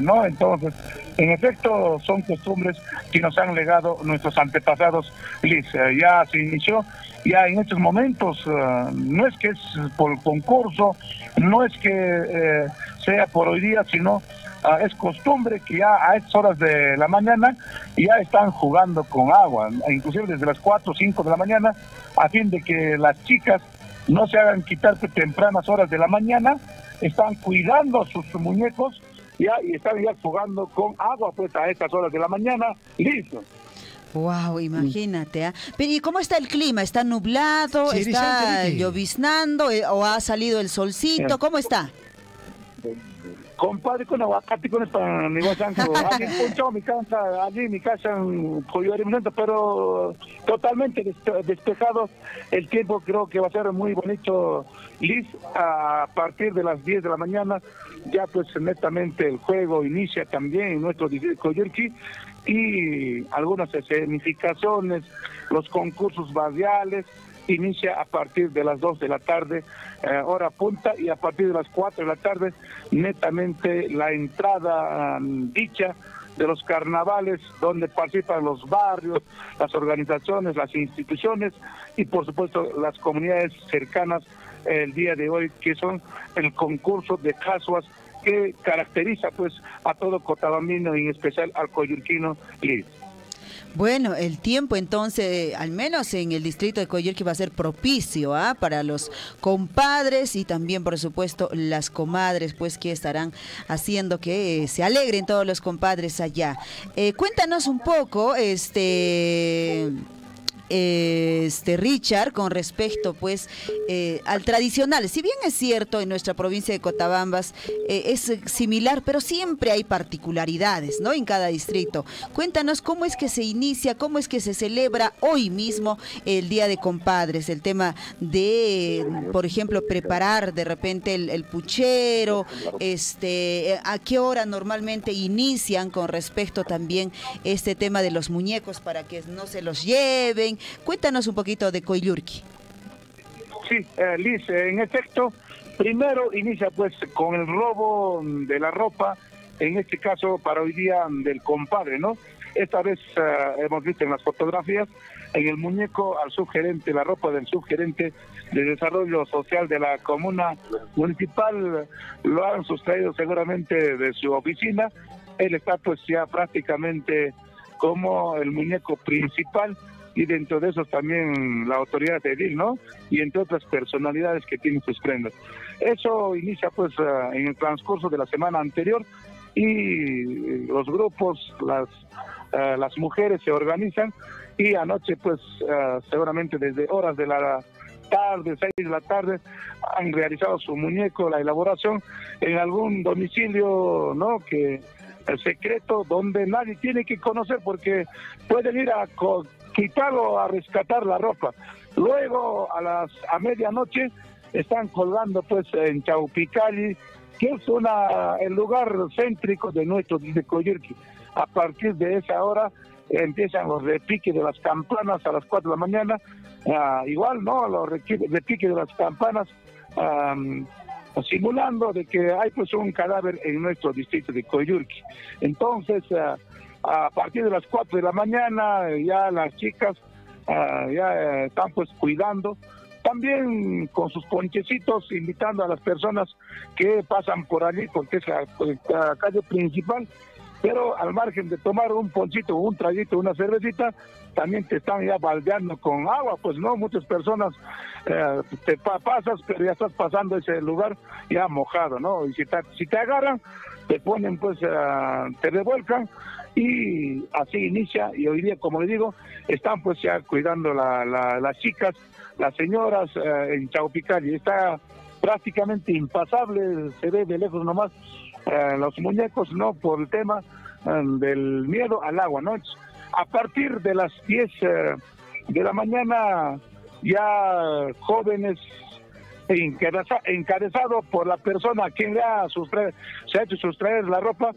¿no? Entonces, en efecto, son costumbres que nos han legado nuestros antepasados, Liz. Ya se inició, ya en estos momentos, no es que es por concurso, no es que sea por hoy día, sino es costumbre que ya a estas horas de la mañana ya están jugando con agua, inclusive desde las 4 o 5 de la mañana, a fin de que las chicas no se hagan quitar tempranas horas de la mañana, están cuidando sus muñecos ya y están ya jugando con agua pues a estas horas de la mañana. Listo. Wow, imagínate. Pero ¿y cómo está el clima? ¿Está nublado? Sí, ¿Está lloviznando? ¿O ha salido el solcito? ¿Cómo está? Compadre, con aguacate, con esta negocio, allí ponchado mi casa, allí mi casa en Coyurqui, pero totalmente despejado. El tiempo creo que va a ser muy bonito, Liz. A partir de las 10 de la mañana ya pues netamente el juego inicia también en nuestro distrito de Coyurqui, y algunas escenificaciones, los concursos barriales, inicia a partir de las 2 de la tarde, hora punta, y a partir de las 4 de la tarde, netamente la entrada dicha de los carnavales, donde participan los barrios, las organizaciones, las instituciones y por supuesto las comunidades cercanas el día de hoy, que son el concurso de casuas que caracteriza pues a todo cotabambino y en especial al coyurquino. Bueno, el tiempo entonces, al menos en el distrito de Coyurqui, va a ser propicio para los compadres y también, por supuesto, las comadres, pues que estarán haciendo que se alegren todos los compadres allá. Cuéntanos un poco, Richard, con respecto pues al tradicional. Si bien es cierto, en nuestra provincia de Cotabambas es similar, pero siempre hay particularidades, ¿no? En cada distrito. Cuéntanos cómo es que se inicia, cómo es que se celebra hoy mismo el Día de Compadres, el tema de, por ejemplo, preparar de repente el puchero, a qué hora normalmente inician con respecto también este tema de los muñecos para que no se los lleven. Cuéntanos un poquito de Coyurqui. Sí, Liz, en efecto, primero inicia pues con el robo de la ropa, en este caso para hoy día del compadre, ¿no? Esta vez hemos visto en las fotografías, en el muñeco al subgerente, la ropa del subgerente de desarrollo social de la comuna municipal, lo han sustraído seguramente de su oficina. Él está pues ya prácticamente como el muñeco principal y dentro de esos también la autoridad edil, ¿no? Y entre otras personalidades que tienen sus prendas. Eso inicia pues en el transcurso de la semana anterior y los grupos, las mujeres se organizan y anoche pues seguramente desde horas de la tarde, 6 de la tarde, han realizado su muñeco, la elaboración en algún domicilio, ¿no? Que secreto donde nadie tiene que conocer porque pueden ir a quitarlo, a rescatar la ropa. Luego a medianoche están colgando pues en Chaupicali, que es el lugar céntrico de nuestro de Coyurqui. A partir de esa hora empiezan los repiques de las campanas a las 4 de la mañana, igual, ¿no? Los repiques de las campanas, simulando de que hay pues un cadáver en nuestro distrito de Coyurqui. Entonces, a partir de las 4 de la mañana, ya las chicas ya están pues cuidando, también con sus ponchecitos, invitando a las personas que pasan por allí, porque es la calle principal, pero al margen de tomar un ponchito, un traguito, una cervecita, también te están ya baldeando con agua, pues no, muchas personas te pasas, pero ya estás pasando ese lugar ya mojado, ¿no? Y si te agarran, te ponen pues, te revuelcan, y así inicia, y hoy día, como le digo, están pues ya cuidando las chicas, las señoras en Chaupicali. Está prácticamente impasable, se ve de lejos nomás los muñecos, ¿no? Por el tema del miedo al agua, ¿no? A partir de las 10 de la mañana, ya jóvenes encabezado por la persona a quien se ha hecho sustraer la ropa,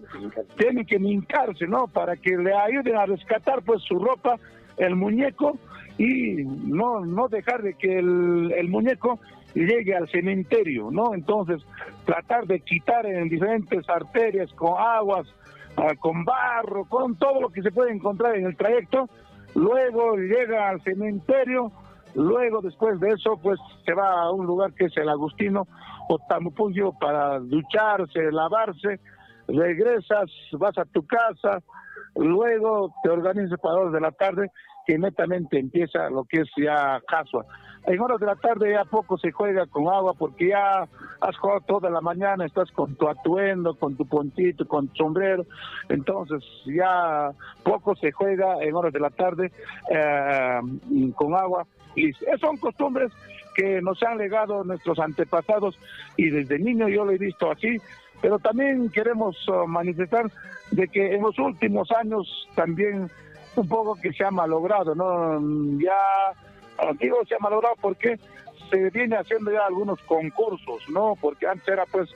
tienen que hincarse, ¿no? Para que le ayuden a rescatar pues su ropa, el muñeco, y no dejar de que el muñeco llegue al cementerio, ¿no? Entonces, tratar de quitar en diferentes arterias, con aguas, con barro, con todo lo que se puede encontrar en el trayecto. Luego llega al cementerio, luego después de eso pues se va a un lugar que es el Agustino o Tamupungio para ducharse, lavarse, regresas, vas a tu casa, luego te organizas para 2 de la tarde, que netamente empieza lo que es ya Casua. En horas de la tarde ya poco se juega con agua porque ya has jugado toda la mañana, estás con tu atuendo, con tu ponchito, con tu sombrero, entonces ya poco se juega en horas de la tarde con agua. Y son costumbres que nos han legado nuestros antepasados y desde niño yo lo he visto así, pero también queremos manifestar de que en los últimos años también un poco que se ha malogrado, ¿no? Ya, digo, se ha malogrado porque se viene haciendo ya algunos concursos, ¿no? Porque antes era pues,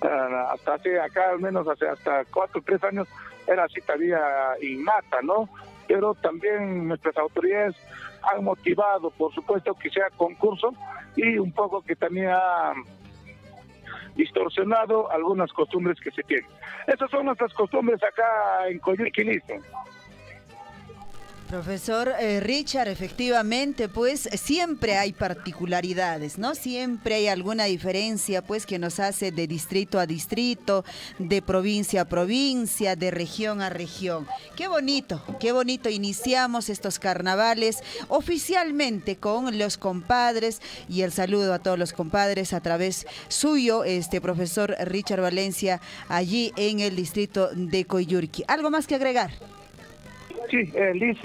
hasta hace acá al menos hasta 4 o 3 años era así todavía innata, ¿no? Pero también nuestras autoridades han motivado, por supuesto, que sea concurso y un poco que también ha distorsionado algunas costumbres que se tienen. Esas son nuestras costumbres acá en Coyurqui, listo. Profesor Richard, efectivamente, pues siempre hay particularidades, ¿no? Siempre hay alguna diferencia, pues, que nos hace de distrito a distrito, de provincia a provincia, de región a región. Qué bonito iniciamos estos carnavales oficialmente con los compadres, y el saludo a todos los compadres a través suyo, profesor Richard Valencia, allí en el distrito de Coyurqui. ¿Algo más que agregar? Sí, Liz,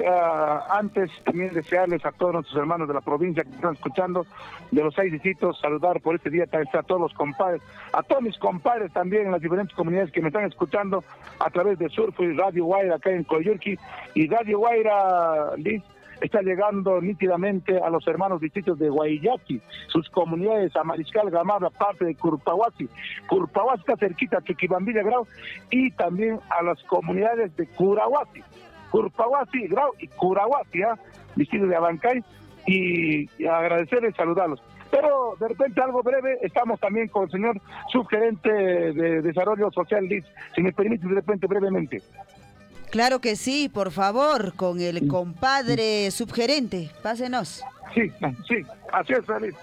antes también desearles a todos nuestros hermanos de la provincia que están escuchando, de los 6 distritos, saludar por este día a todos los compadres, a todos mis compadres también en las diferentes comunidades que me están escuchando a través de Surfo y Radio Guaira acá en Coyurqui. Y Radio Guaira, Liz, está llegando nítidamente a los hermanos distritos de Guayllaqui, sus comunidades, a Mariscal Gamarra, parte de Curpahuasi. Curpahuasi está cerquita a Chuquibambilla, Grau, y también a las comunidades de Curahuasi. Curpahuasi, Grau y Curahuasi, distrito de Abancay, y agradecerles, saludarlos. Pero de repente algo breve, estamos también con el señor subgerente de Desarrollo Social, Liz, si me permite de repente brevemente. Claro que sí, por favor, con el compadre subgerente, pásenos. Sí, así es, Liz.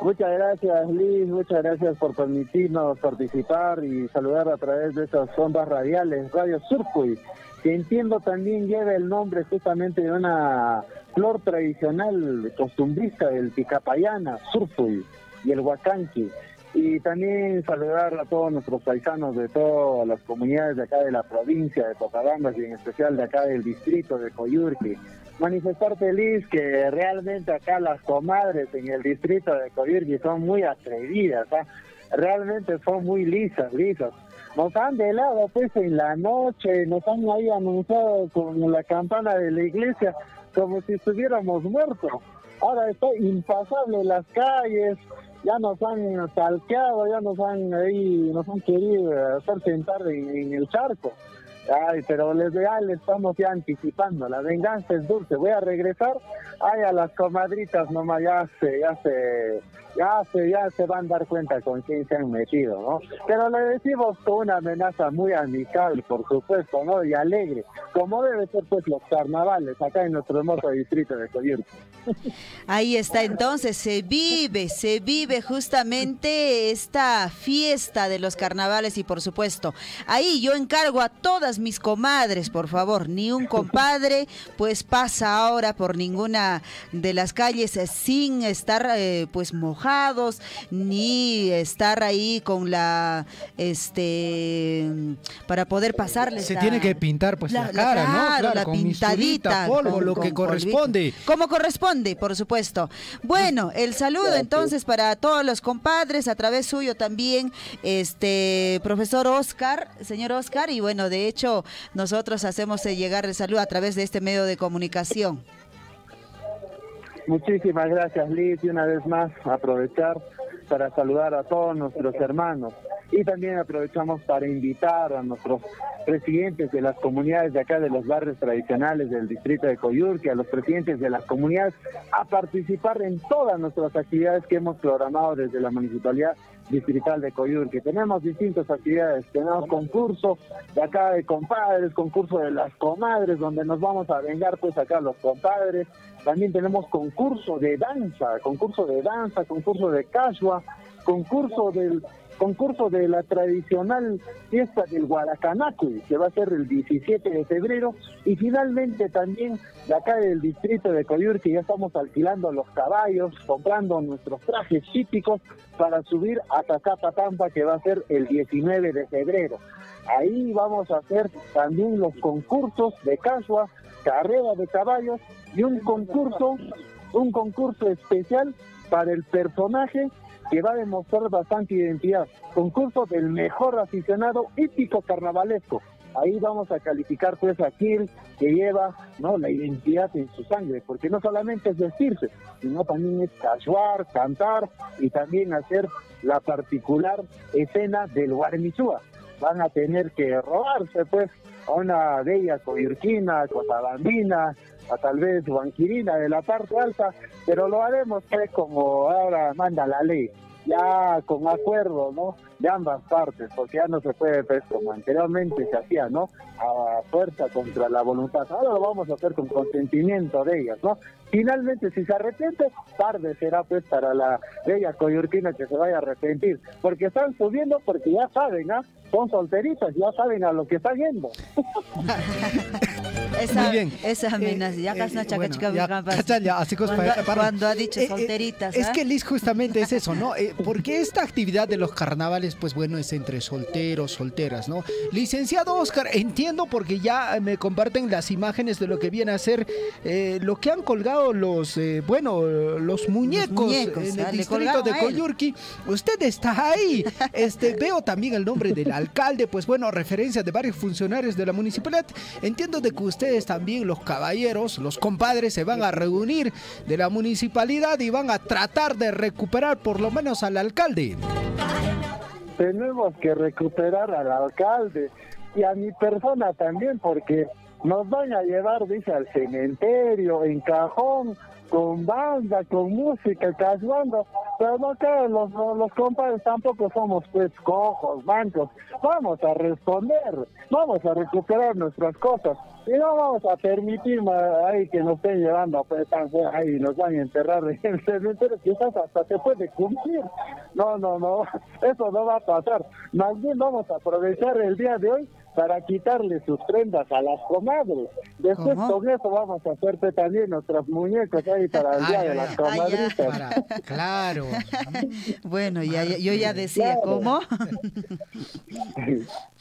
Muchas gracias, Liz, muchas gracias por permitirnos participar y saludar a través de estas ondas radiales, Radio Surcuy, que entiendo también lleva el nombre justamente de una flor tradicional costumbrista del Picapayana, Surcuy, y el Huacanqui. Y también saludar a todos nuestros paisanos de todas las comunidades de acá de la provincia de Tocabamba y en especial de acá del distrito de Coyurqui. Manifestar feliz que realmente acá las comadres en el distrito de Coyurqui son muy atrevidas, ¿eh? Realmente son muy lisas. Nos han velado pues en la noche, nos han ahí anunciado con la campana de la iglesia como si estuviéramos muertos. Ahora está impasable las calles, ya nos han talqueado, ya nos han querido hacer sentar en el charco. Ay, pero le estamos ya anticipando, la venganza es dulce. Voy a regresar, a las comadritas nomás ya se van a dar cuenta con quién se han metido, ¿no? Pero le decimos con una amenaza muy amigable, por supuesto, ¿no? Y alegre, como debe ser pues los carnavales acá en nuestro hermoso distrito de Coyurqui. Ahí está, entonces se vive justamente esta fiesta de los carnavales y por supuesto, ahí yo encargo a todas mis comadres, por favor, ni un compadre pues pasa ahora por ninguna de las calles sin estar pues mojados, ni estar ahí con la para poder pasarles. Se tiene que pintar pues la cara, ¿no? Claro, la con pintadita, polvo, lo que corresponde. Como corresponde, por supuesto. Bueno, el saludo entonces para todos los compadres, a través suyo también, profesor Oscar, señor Oscar, y bueno, de hecho, nosotros hacemos llegar el saludo a través de este medio de comunicación. Muchísimas gracias, Liz, y una vez más aprovechar para saludar a todos nuestros hermanos y también aprovechamos para invitar a nuestros presidentes de las comunidades de acá de los barrios tradicionales del distrito de Coyurqui, a los presidentes de las comunidades a participar en todas nuestras actividades que hemos programado desde la Municipalidad Distrital de Coyurqui. Tenemos distintas actividades, tenemos concurso de acá de compadres, concurso de las comadres, donde nos vamos a vengar pues acá los compadres. También tenemos concurso de danza, concurso de cachua, concurso de la tradicional fiesta del Guaracanacui, que va a ser el 17 de febrero, y finalmente también de acá del distrito de Coyurqui ya estamos alquilando los caballos, comprando nuestros trajes típicos para subir a Tacapatampa, que va a ser el 19 de febrero. Ahí vamos a hacer también los concursos de cachua, carrera de caballos y un concurso especial para el personaje que va a demostrar bastante identidad. Concurso del mejor aficionado hípico carnavalesco. Ahí vamos a calificar pues a aquel que lleva, ¿no?, la identidad en su sangre, porque no solamente es vestirse, sino también es cachuar, cantar y también hacer la particular escena del Guarmichúa. Van a tener que robarse pues a una bella coyurquina, cochabambina, a tal vez huanquirina de la parte alta, pero lo haremos pues como ahora manda la ley, ya con acuerdo, ¿no?, de ambas partes, porque ya no se puede pues como anteriormente se hacía, ¿no?, a fuerza contra la voluntad. Ahora lo vamos a hacer con consentimiento de ellas, ¿no? Finalmente, si se arrepiente, tarde será pues para la bella coyurquina que se vaya a arrepentir, porque están subiendo porque ya saben, ¿ah? Son solteritas, ya saben a lo que están yendo. Muy bien. Esa amenaza, cuando ha dicho solteritas. Es que Liz, justamente es eso, ¿no? Porque esta actividad de los carnavales, pues bueno, es entre solteros, solteras, ¿no? Licenciado Oscar, entiendo porque ya me comparten las imágenes de lo que viene a ser lo que han colgado los muñecos en el distrito de Coyurqui. Usted está ahí. Veo también el nombre del alcalde, pues bueno, referencia de varios funcionarios de la municipalidad. Entiendo de que ustedes también, los caballeros, los compadres, se van a reunir de la municipalidad y van a tratar de recuperar por lo menos al alcalde. Tenemos que recuperar al alcalde y a mi persona también, porque nos van a llevar, dice, al cementerio, en cajón, con banda, con música, casuando, pero no que los compadres tampoco somos pues cojos, mancos. Vamos a responder, vamos a recuperar nuestras cosas y no vamos a permitir ahí que nos estén llevando pues ahí nos van a enterrar en el cementerio, quizás hasta se puede cumplir. No, eso no va a pasar. Más bien vamos a aprovechar el día de hoy para quitarle sus prendas a las comadres. Después con eso vamos a hacerte también nuestras muñecas ahí para el día de las comadritas. Claro. Bueno, yo ya decía, claro. ¿Cómo?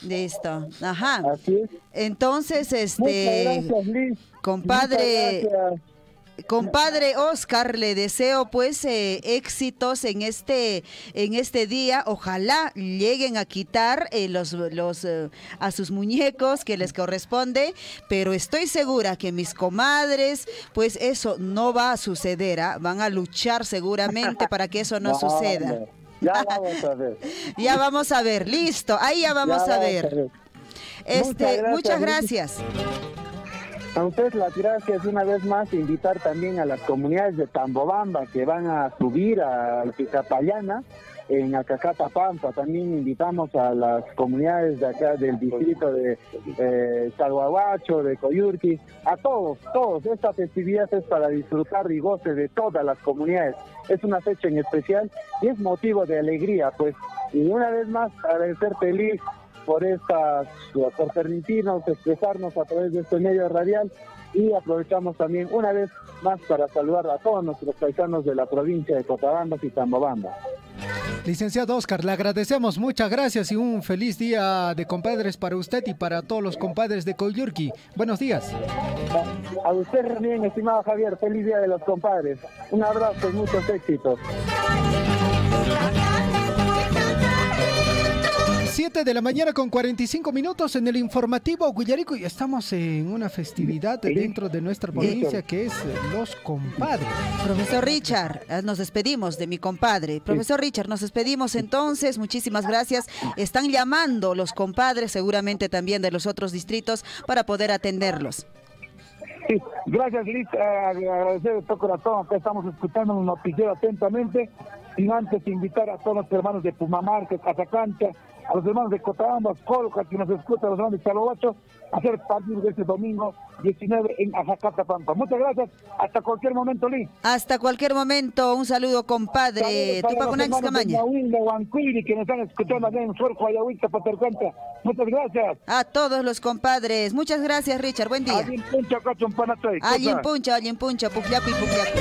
Listo. Ajá. Así es. Entonces, Muchas gracias, Liz. Compadre Oscar, le deseo pues éxitos en este día. Ojalá lleguen a quitar a sus muñecos que les corresponde, pero estoy segura que mis comadres, pues eso no va a suceder, ¿eh? Van a luchar seguramente para que eso no suceda. Ya vamos a ver. Ya vamos a ver, listo, ahí ya vamos a ver. Muchas gracias. A ustedes las gracias una vez más, invitar también a las comunidades de Tambobamba que van a subir a Picapayana en Acacata Pampa. También invitamos a las comunidades de acá del distrito de Salhuahuacho, de Coyurqui, a todos. Esta festividad es para disfrutar y goce de todas las comunidades. Es una fecha en especial y es motivo de alegría, pues. Y una vez más, agradecer feliz por permitirnos expresarnos a través de este medio radial, y aprovechamos también una vez más para saludar a todos nuestros paisanos de la provincia de Cochabamba y Tambobamba. Licenciado Oscar, le agradecemos, muchas gracias y un feliz día de compadres para usted y para todos los compadres de Coyurqui. Buenos días. A usted también, estimado Javier, feliz día de los compadres. Un abrazo y muchos éxitos. 7 de la mañana con 45 minutos en el informativo Guillarico, y estamos en una festividad dentro de nuestra provincia que es los compadres. Profesor Richard, nos despedimos de mi compadre. Profesor Richard, nos despedimos entonces, muchísimas gracias. Están llamando los compadres, seguramente también de los otros distritos, para poder atenderlos. Sí, gracias Liz, agradecer de todo corazón que estamos escuchando un noticiero atentamente, y antes invitar a todos los hermanos de Pumamarca, Casacancha, a los hermanos de Cochabamba, Colca, que nos escuchan, a los hermanos de Salhuacho, a hacer partido de este domingo 19 en Ajacata Pampa. Muchas gracias, hasta cualquier momento, Liz. Hasta cualquier momento, un saludo, compadre. Tupacunax Camaña. Que nos están escuchando allá en Suerjo, Ayahuita, Patercanta. Muchas gracias. A todos los compadres. Muchas gracias, Richard. Buen día. Alguien puncha, cachompanatoy. Alguien puncha, pugliaco y pugliaco.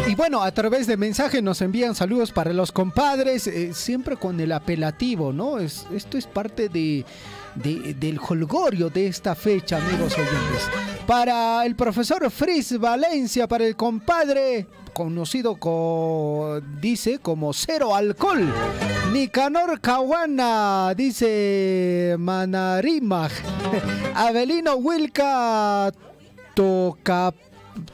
Y bueno, a través de mensaje nos envían saludos para los compadres, siempre con el apelativo, ¿no? Esto es parte del jolgorio de esta fecha, amigos oyentes. Para el profesor Fris Valencia, para el compadre conocido dice como Cero Alcohol. Nicanor Cahuana, dice Manarimaj. Avelino Wilca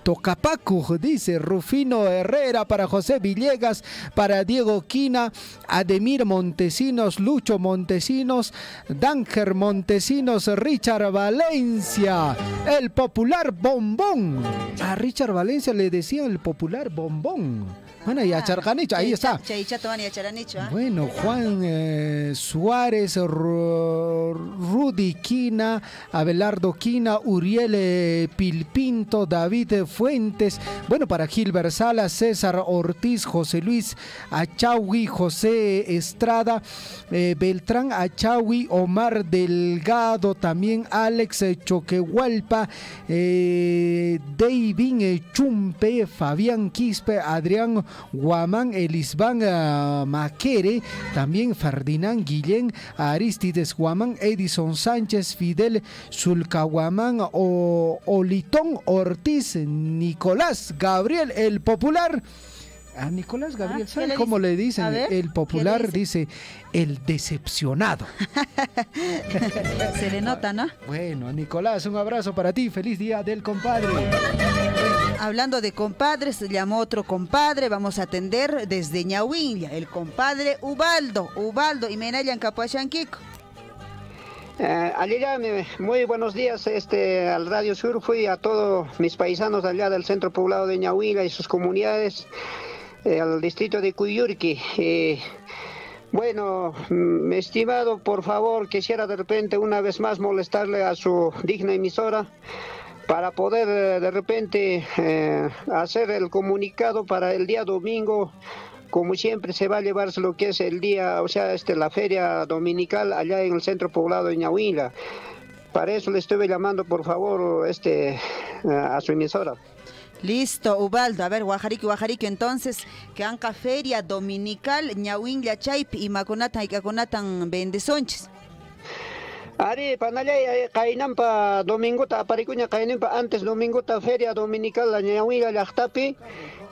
Tocapacu, dice Rufino Herrera, para José Villegas, para Diego Quina, Ademir Montesinos, Lucho Montesinos, Danger Montesinos, Richard Valencia, el popular bombón. A Richard Valencia le decían el popular bombón. Bueno, y a Charcanicho, ahí está. Bueno, Juan Suárez, Rudy Quina, Abelardo Quina, Uriel Pilpinto, David Fuentes. Bueno, para Gilbert Salas, César Ortiz, José Luis Achawi, José Estrada, Beltrán Achawi, Omar Delgado, también Alex Choquehualpa, David Chumpe, Fabián Quispe, Adrián Guamán, Elisbán Maquere, también Ferdinand Guillén, Aristides Guamán, Edison Sánchez, Fidel Zulcahuamán, Olitón Ortiz, Nicolás Gabriel, el popular. A Nicolás Gabriel, ¿sabe cómo le dicen? El popular dice el decepcionado. Se le nota, ¿no? Bueno, Nicolás, un abrazo para ti. Feliz día del compadre. Hablando de compadres, llamó otro compadre. Vamos a atender desde Ñahuinlia, el compadre Ubaldo y Menayan Capuachanquico. Aliyame, muy buenos días al Radio Surfui y a todos mis paisanos allá del centro poblado de Ñahuila y sus comunidades, al distrito de Cuyurqui. Bueno, mi estimado, por favor, quisiera de repente una vez más molestarle a su digna emisora para poder de repente hacer el comunicado para el día domingo. Como siempre se va a llevarse lo que es el día, o sea, la feria dominical allá en el centro poblado de Ñahuila. Para eso le estuve llamando, por favor, a su emisora. Listo, Ubaldo. A ver, Guajariki, entonces, que anca feria dominical, Ñahuila Chaypi y Macunatan y Caconatan Bendesonches. Ari, panallay, kainampa domingota, aparicuña kainampa antes domingota feria dominical la Ñahuila llaqtapi.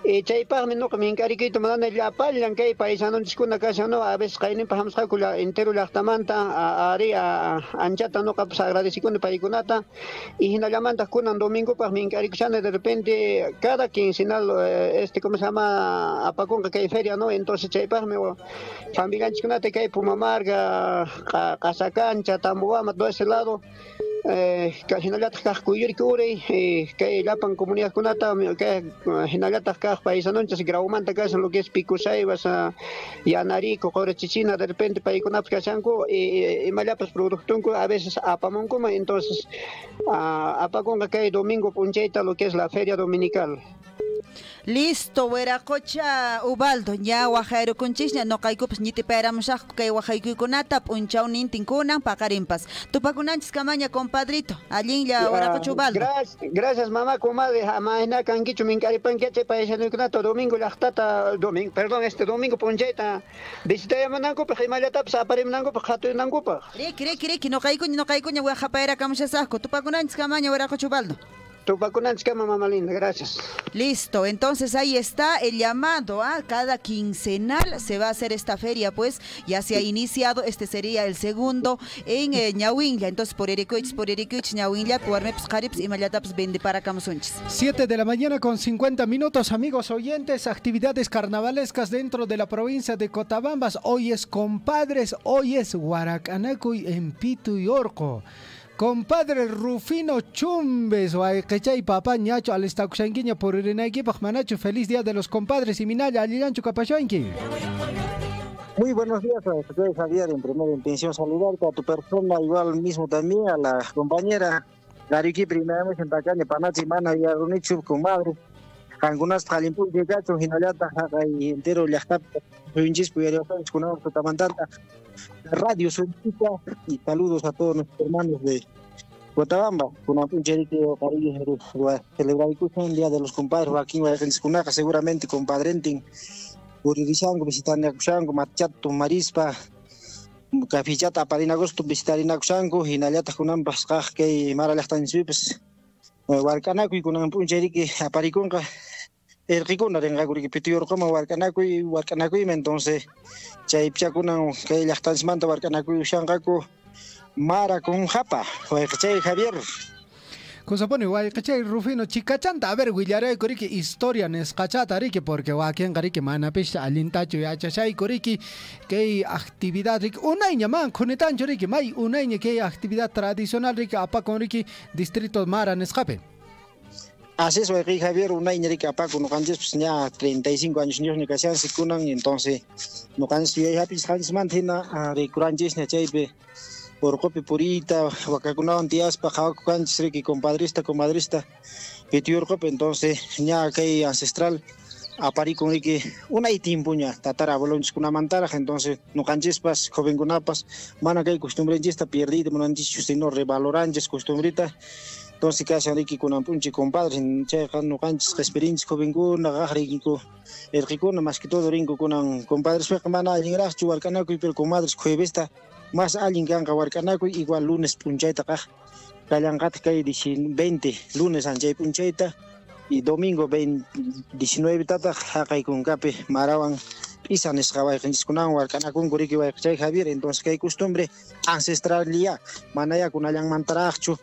Chaypaqmi nuqa mink'arikuyta mana llapallan kay paisanunchiskuna kashan, a veces kaynimpa hamsqakula entero llaqtamanta ari anchata nuqapas agradecikuni paykunata y hinallamanta kunan domingopaq mink'arikushani de repente cada quincenal ¿cómo se llama? Apakunqa kay feria, ¿no? Entonces chaypaqmi familianchikkunata kay Pumamarga, Casacancha, Tamboama, todo ese lado hinallataq kaq Cuyurqui uray kay llapan comunidadkunata kay hinallataq kaq paisanunchis Graumanta kashan lo que es Picusaybas, Yanarico, Qorechichina, de repente paykunapas kashanku imallapas productunku a veces apamunkuma, entonces apakunqa kay domingo punchayta lo que es la feria dominical. Listo, Hueracocha, Ubaldo, ya Guajero Conchishna, no caicupes ni te peramos que Guajaiku conata, punchao nintincunan, pacarimpas. Tu pacunanchis camaña, compadrito, allí ya Hueracocha Ubaldo. Gracias, mamá, comadre, amaina, canquicho, mincaripan, que te paisa no conato, domingo, la tata, domingo, puncheta, visita yamananco, pejimalatap, aparimnanco, pajatu nangupa. Reki, no caicuña, Guajapera, camuchasasco, tu pacunanchis camaña, Hueracocha Ubaldo. Mamá linda, gracias. Listo, entonces ahí está el llamado a cada quincenal se va a hacer esta feria, pues ya se ha iniciado, sería el segundo en Ñahuila, entonces por Ericuich, Ñahuila, Cuarmeps, Carips y Mayataps, vende para Camusunchis. 7 de la mañana con 50 minutos, amigos oyentes, actividades carnavalescas dentro de la provincia de Cotabambas. Hoy es compadres, hoy es Huaracanacuy en Pitu y Orco. Compadre Rufino Chumbes, Guayquechay, papá ñacho, al estacuchanguiña por Irenaiki, Pajmanacho, feliz día de los compadres y Minaya, Aliancho Capachanqui. Muy buenos días, Javier, en primera intención saludarte a tu persona, igual mismo también a la compañera Gariqui, primera vez en Tacaña, Panachi, Mana y Arunichu, comadre. Algunas Jalimpun, Yegacho, Hinayata, y entero, Yajtap, Vinchis, Puyariosans, Kunao, Sotamantanta. Radio Surfita y saludos a todos nuestros hermanos de Cotabamba, con un puncherito para celebrar el Día de los Compadres, aquí en Escunaca, seguramente compadrentin, Uririzango, visitar Nakushango, Machato, Marispa, Cafichata, para en agosto visitar Nakushango, y Nayata con ambas que Maralachtan Swipes, Huarcanaco y con un puncherito a Pariconca. El Ricuna en la que pidió como Huarcanaco y entonces Chaypiachacuna que ya están semando Huarcanaco y Shangaco Mara con Japa, Javier. Cosa pone Guaycachay Rufino Chicachanta, a ver, Willaré Coriki, historia Nescachata Riki, porque Guaquien Gariki Manapish, Alintacho y Achashay Coriki, que hay actividad Riki, un año man, con etancho Riki, May, un año que hay actividad tradicional Riki, apa con Riki, distrito Mara Nescape. Así es, Javier, un año que apago, no canjes, pues ya 35 años ni que sean secunan, y entonces no canjes, y hay happy mantina a recuranjes, ni chaype, por copy purita, wacacuna, antias, pajaco canjes, que compadrista, comadrista, petior copy, entonces ya que hay ancestral, aparí con que una itimpuña, tatara, bolonchis con una mantara, entonces no canjes, pas, joven con apas, mana que hay costumbre en esta perdida, monanchis, no revaloranjes, costumbrita. Entonces, casi aquí con un punche compadre, en no canches, experiencia con ninguna, agarrico, el ricona más que todo rinco con un compadre, sueca mana, alguien gras, chuarcanaco y per comadres, juevesta, más alguien que haga huarcanaco, igual lunes punchaita, calangat que hay 20, lunes anjay punchaita, y domingo 19 tata, acá con cape, maraban, pisan escabay, con un huarcanaco, un gorique, Javier, entonces que hay costumbre ancestral ya, manaya con allan mantaracho.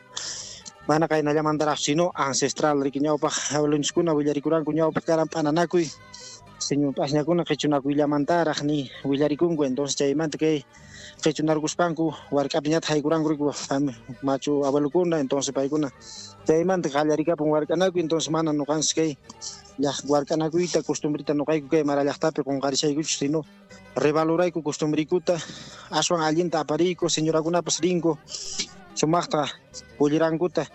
Mana kay nallamantaraq sino ancestral rikiñawpaq hablunchikuna willarikurankuñawpaq karan pananakuy señor Pasñacuna, Quechuna Villamantara, ni Villaricungo, entonces Chaimante que Quechunar Guspanco, Warcapiñat Haikurango, Machu Abalucuna, entonces Paicuna, Chaimante Jalarica, Warcanacu, entonces Mana no Ganske, ya Warcanacuita, costumbrita no caigo que Maralachtape con Garishayguch, sino Revaloraico, costumbricuta, Aswan Alienta Aparico, señora Gunapas Ringo, Sumachta, Puliranguta,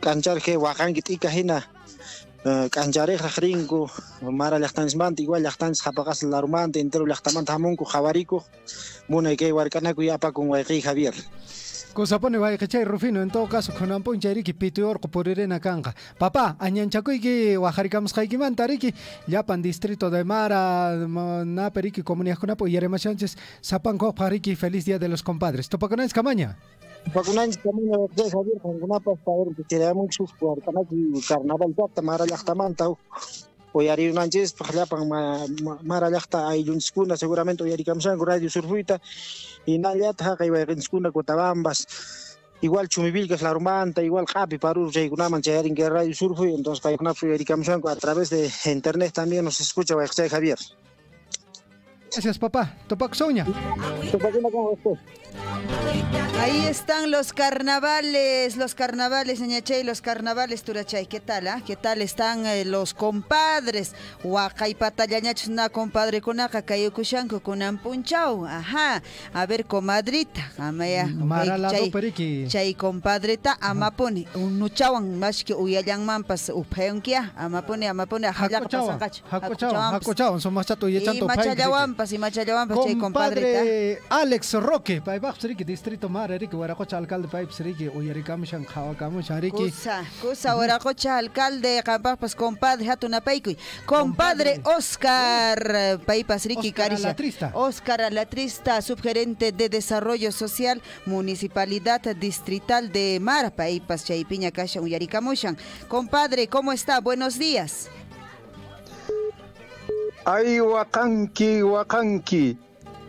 Canchar que Wakangit Ikahina. Kanjare Ringo, Mara Lachtansmant, igual Lachtans Japagas Larmante, entero Lachtamant Hamonco, Javarico, Muna y que Huarcanaco y Apa con Guayqui Javier. Cosa pone Guaychay Rufino, en todo caso, con Ampon Chariki, Pituor, por Irena Canja. Papá, Añanchacuiki, Guajaricams Jaikiman, Tariki, Yapan, distrito de Mara, Naperiki, Comunidad Conapo, y Arema Sánchez, Zapanco, Pariki, feliz día de los compadres. Topaconais Camaña. Pakunanchi camino de Javier con una pasta ver que tiene mucho por carnaval ya Mara Lachtamanta o yari unanches para Mara Lachta hay un skuna seguramente o yari Kamsan Radio Surfuita y Nalia Taka y en skuna Cotabambas igual Chumivilcas La Romanta igual Happy Parur una mancha en Radio Surfu entonces para una yari Kamsan a través de internet también nos escucha Javier. Gracias, papá. Topac Soña. Ahí están los carnavales, Ñachay, los carnavales, Turachay. ¿Qué tal? ¿Qué tal están los compadres? Huacay Patallañachos, na compadre conaca, Cayucushanco, con punchao. Ajá. A ver, comadrita. Amaya. Maralado Periqui. Chay, compadrita, amapone. Un nuchawan, más que uyayan mampas, upeonquia. Amapone, Hacochawan, son más chato y echanto Machayawampas, chay, compadre. Alex Roque, Paibach Sriki, distrito Mara, Ricky, Huaracocha, alcalde Paib Sriki, Uyaricamishan, Hawakamushan, Ricky. Cusa, Huaracocha, alcalde, Campapas, compadre, Hatunapaicuy. Compadre Oscar, Paipas Ricky, Caricia. Oscar Alatrista, subgerente de Desarrollo Social, Municipalidad Distrital de Mara, Paipas, Chaipiña, Casha, Uyaricamushan. Compadre, ¿cómo está? Buenos días. Ay, Wakanki,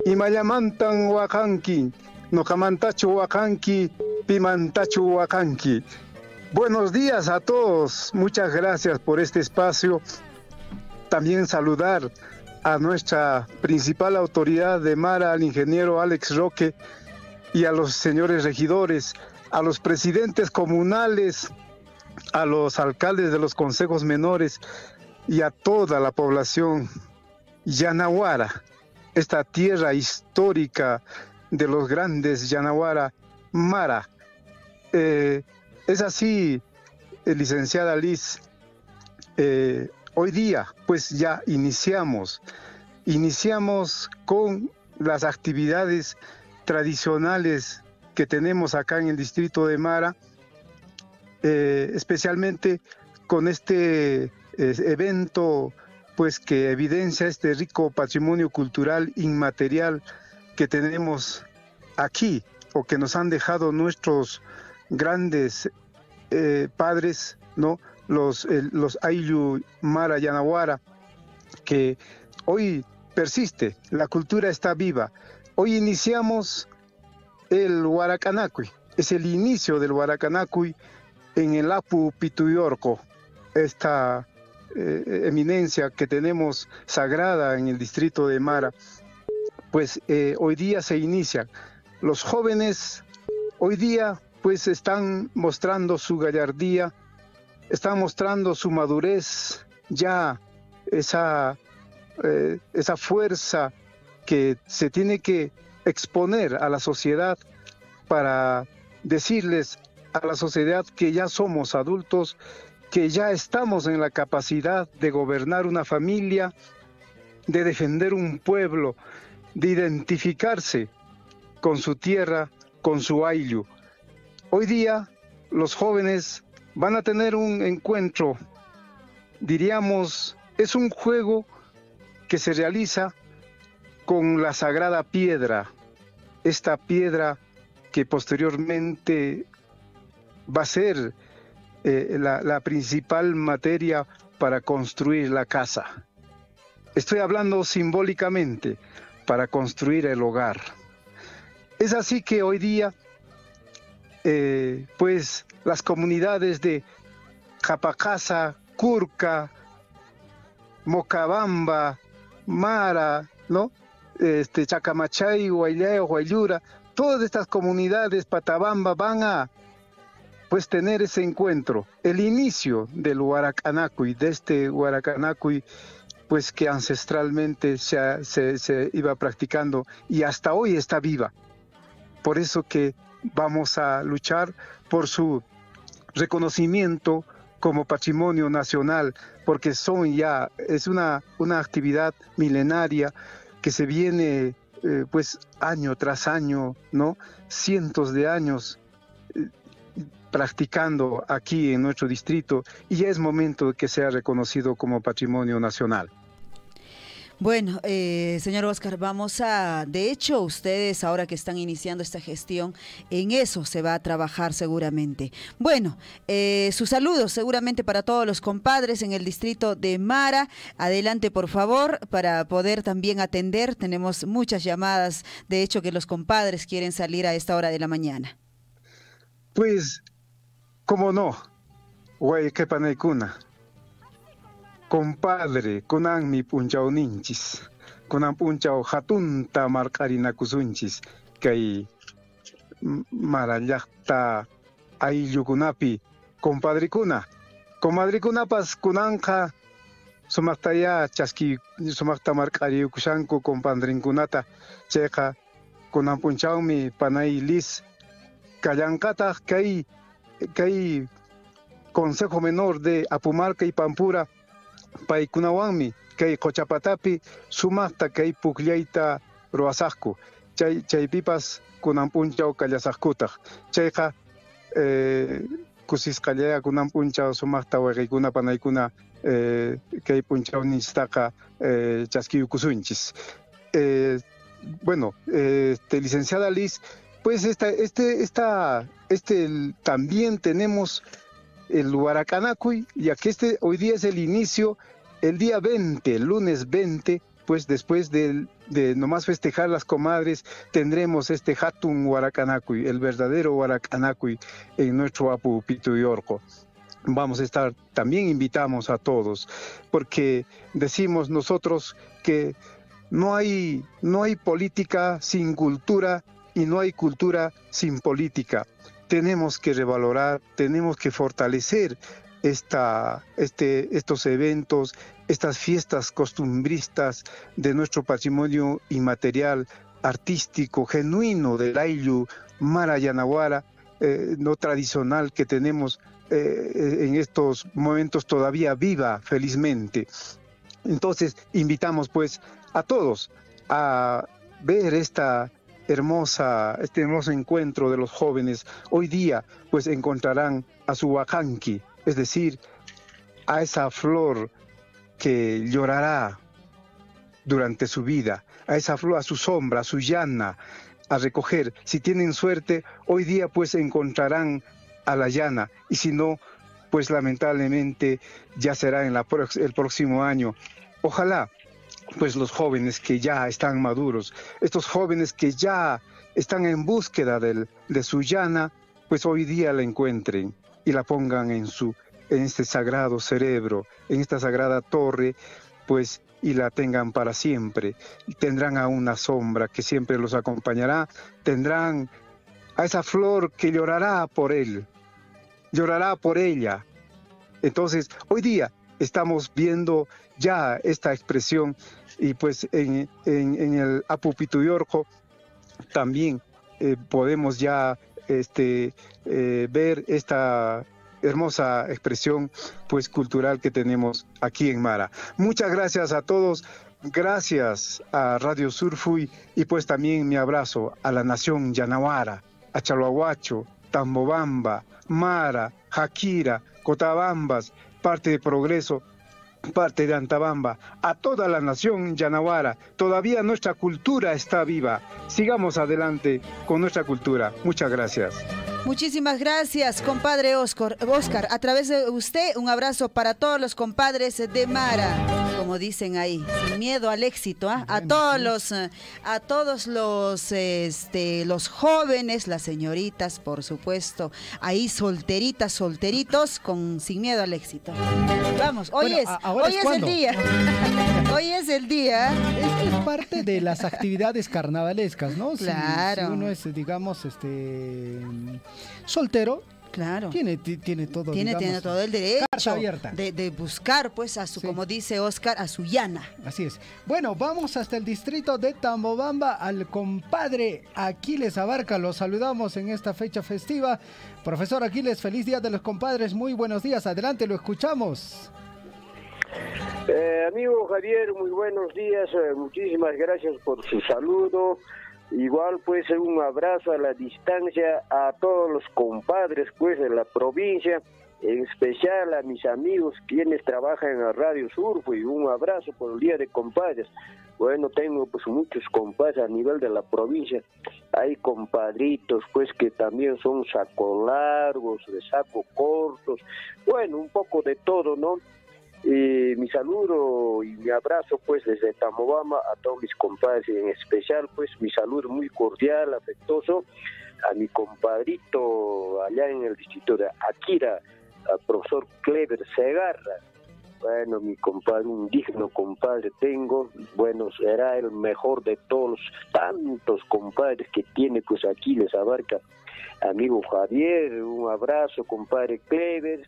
Imayamantan Wakanki, Nocamantachu Wakanki, Pimantachu Wakanki. Buenos días a todos, muchas gracias por este espacio. También saludar a nuestra principal autoridad de Mara, al ingeniero Alex Roque, y a los señores regidores, a los presidentes comunales, a los alcaldes de los consejos menores, y a toda la población Yanaguara, esta tierra histórica de los grandes Yanaguara, Mara. Es así, licenciada Liz, hoy día pues ya iniciamos con las actividades tradicionales que tenemos acá en el distrito de Mara, especialmente con este evento pues que evidencia este rico patrimonio cultural inmaterial que tenemos aquí o que nos han dejado nuestros grandes padres, ¿no? Los Ayllu Mara Yanaguara, que hoy persiste, la cultura está viva. Hoy iniciamos el Huaracanacuy, es el inicio del Huaracanacuy en el Apu Pituyorco, esta eminencia que tenemos sagrada en el distrito de Mara. Pues hoy día se inicia. Los jóvenes hoy día pues están mostrando su gallardía, están mostrando su madurez, ya esa fuerza que se tiene que exponer a la sociedad para decirles a la sociedad que ya somos adultos, que ya estamos en la capacidad de gobernar una familia, de defender un pueblo, de identificarse con su tierra, con su ayllu. Hoy día los jóvenes van a tener un encuentro, diríamos, es un juego que se realiza con la sagrada piedra, esta piedra que posteriormente va a ser la principal materia para construir la casa. Estoy hablando simbólicamente, para construir el hogar. Es así que hoy día, pues las comunidades de Japacasa, Curca, Mocabamba, Mara, ¿no? Chacamachay, Huaylayo, Huayllura, todas estas comunidades, Patabamba, van a pues tener ese encuentro, el inicio del Huaracanacuy, de este Huaracanacuy, pues que ancestralmente se iba practicando y hasta hoy está viva. Por eso que vamos a luchar por su reconocimiento como patrimonio nacional, porque es una actividad milenaria que se viene pues año tras año, ¿no? Cientos de años practicando aquí en nuestro distrito, y ya es momento de que sea reconocido como patrimonio nacional. Bueno, señor Óscar, de hecho, ustedes ahora que están iniciando esta gestión, en eso se va a trabajar seguramente. Bueno, sus saludos seguramente para todos los compadres en el distrito de Mara. Adelante, por favor, para poder también atender. Tenemos muchas llamadas, de hecho, que los compadres quieren salir a esta hora de la mañana. Pues, ¿cómo no? Guayquepanaykuna. Compadre, kunan mi punchao ninchis, kunan punchao hatunta marcarinakusunchis, kay marallakta ayllukunapi, compadrikuna, comadrikunapas kunanja, sumaktaya chaski, sumakta marcariyukushanku compadrinkunata, cheja, kunan punchao mi panay lis, kallankata kay Consejo Menor de Apumarca y Pampura, Paikunawanmi, kay Cochapatapi, sumasta kay Pucllaita Roasasku, chaypipas kunampunchao kallasaskutaj, chayqa kusisqallaya kunampunchao sumasta waqaykuna panaykuna kay punchao nistaqa chaskiyukusunchis. Bueno, licenciada Liz, pues también tenemos el Huaracanacuy, ya que hoy día es el inicio, el día 20, el lunes 20, pues después de nomás festejar las comadres, tendremos este Hatun Huaracanacuy, el verdadero Huaracanacuy en nuestro Apu Pituyorco. Vamos a estar, también invitamos a todos, porque decimos nosotros que no hay política sin cultura y no hay cultura sin política. Tenemos que revalorar, tenemos que fortalecer estos eventos, estas fiestas costumbristas de nuestro patrimonio inmaterial, artístico, genuino del Ayllu, Mara Yanaguara, no tradicional que tenemos en estos momentos todavía viva, felizmente. Entonces, invitamos pues a todos a ver este hermoso encuentro de los jóvenes. Hoy día pues encontrarán a su huacanqui, es decir, a esa flor que llorará durante su vida, a esa flor, a su sombra, a su llana, a recoger. Si tienen suerte, hoy día pues encontrarán a la llana, y si no, pues lamentablemente ya será en el próximo año. Ojalá pues los jóvenes que ya están maduros, estos jóvenes que ya están en búsqueda de su llana, pues hoy día la encuentren y la pongan en este sagrado cerebro, en esta sagrada torre, pues, y la tengan para siempre. Tendrán a una sombra que siempre los acompañará, tendrán a esa flor que llorará por él, llorará por ella. Entonces, hoy día estamos viendo ya esta expresión, y pues en el Apu Pituyorco también podemos ya ver esta hermosa expresión pues cultural que tenemos aquí en Mara. Muchas gracias a todos, gracias a Radio Surfuy, y pues también mi abrazo a la nación Yanaguara, a Chalhuahuacho, Tambobamba, Mara, Jaquira, Cotabambas, parte de Progreso, parte de Antabamba, a toda la nación Yanaguara. Todavía nuestra cultura está viva. Sigamos adelante con nuestra cultura. Muchas gracias. Muchísimas gracias, compadre Óscar. A través de usted, un abrazo para todos los compadres de Mara. como dicen ahí, sin miedo al éxito, ¿ah? A todos los jóvenes, las señoritas, por supuesto, ahí solteritas, solteritos, sin miedo al éxito. Vamos, hoy es el día. Hoy es el día. Esto es parte de las actividades carnavalescas, ¿no? Claro. Si uno es, digamos, soltero, claro, tiene todo, tiene todo el derecho de buscar, pues, a su, sí, como dice Oscar, a su llana. Así es. Bueno, vamos hasta el distrito de Tambobamba, al compadre Aquiles Abarca. Lo saludamos en esta fecha festiva. Profesor Aquiles, feliz día de los compadres. Muy buenos días. Adelante, lo escuchamos. Amigo Javier, muy buenos días. Muchísimas gracias por su saludo. Igual pues un abrazo a la distancia a todos los compadres pues de la provincia, en especial a mis amigos quienes trabajan en la Radio Surfo, y un abrazo por el Día de Compadres. Bueno, tengo pues muchos compadres a nivel de la provincia. Hay compadritos pues que también son saco largos, de saco cortos, bueno, un poco de todo, ¿no? Mi saludo y mi abrazo pues desde Tambobamba a todos mis compadres, y en especial pues mi saludo muy cordial, afectuoso a mi compadrito allá en el distrito de Akira, al profesor Clever Segarra. Bueno, mi compadre, un digno compadre tengo, bueno, será el mejor de todos tantos compadres que tiene pues Aquiles Abarca. Amigo Javier, un abrazo, compadre Clever.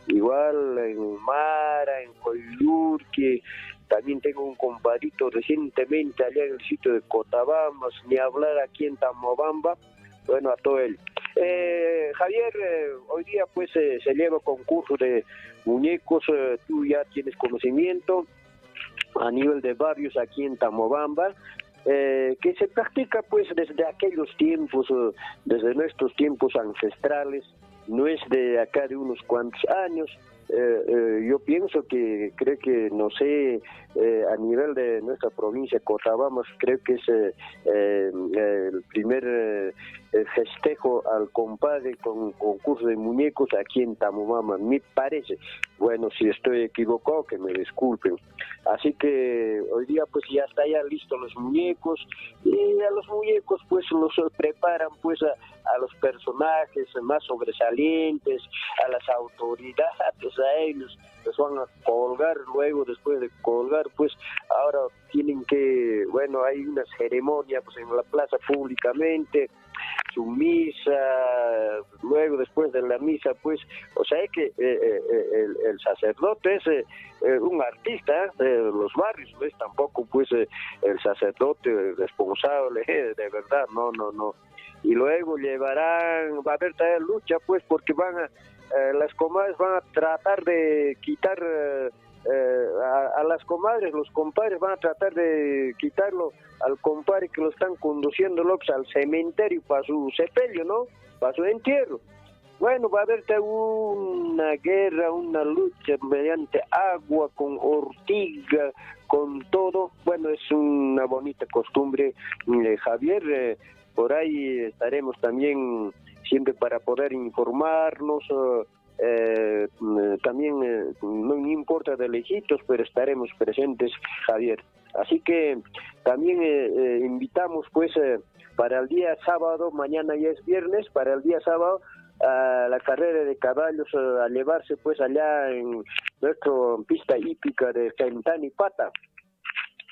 Igual en Mara, en Coyulurque, también tengo un compadrito recientemente allá en el sitio de Cotabamba, ni hablar aquí en Tambobamba, bueno, a todo él. Javier, hoy día pues se lleva concurso de muñecos, tú ya tienes conocimiento a nivel de barrios aquí en Tambobamba, que se practica pues desde aquellos tiempos, desde nuestros tiempos ancestrales. No es de acá de unos cuantos años. Yo pienso que, creo que, no sé, a nivel de nuestra provincia, Cotabamba, creo que es el primer festejo al compadre con concurso de muñecos aquí en Tambobamba, me parece. Bueno, si estoy equivocado, que me disculpen. Así que hoy día pues ya está ya listos los muñecos, y a los muñecos pues los preparan pues a los personajes más sobresalientes, a las autoridades, a ellos los van a colgar. Luego, después de colgar, pues ahora tienen que, bueno, hay una ceremonia pues en la plaza públicamente, su misa, luego después de la misa pues, o sea que el sacerdote es un artista de los barrios, ¿ves? Tampoco pues el sacerdote responsable, de verdad, no. Y luego llevarán, va a haber también lucha pues, porque las comadres van a tratar de quitar a las comadres, los compadres van a tratar de quitarlo al compadre que lo están conduciendo al cementerio para su sepelio, ¿no? Para su entierro. Bueno, va a haber una guerra, una lucha mediante agua, con ortiga, con todo. Bueno, es una bonita costumbre, Javier. Por ahí estaremos también siempre para poder informarnos. También no importa de lejitos, pero estaremos presentes, Javier. Así que también invitamos pues para el día sábado, mañana ya es viernes, para el día sábado a la carrera de caballos, a llevarse pues allá en nuestra pista hípica de Fentanipata.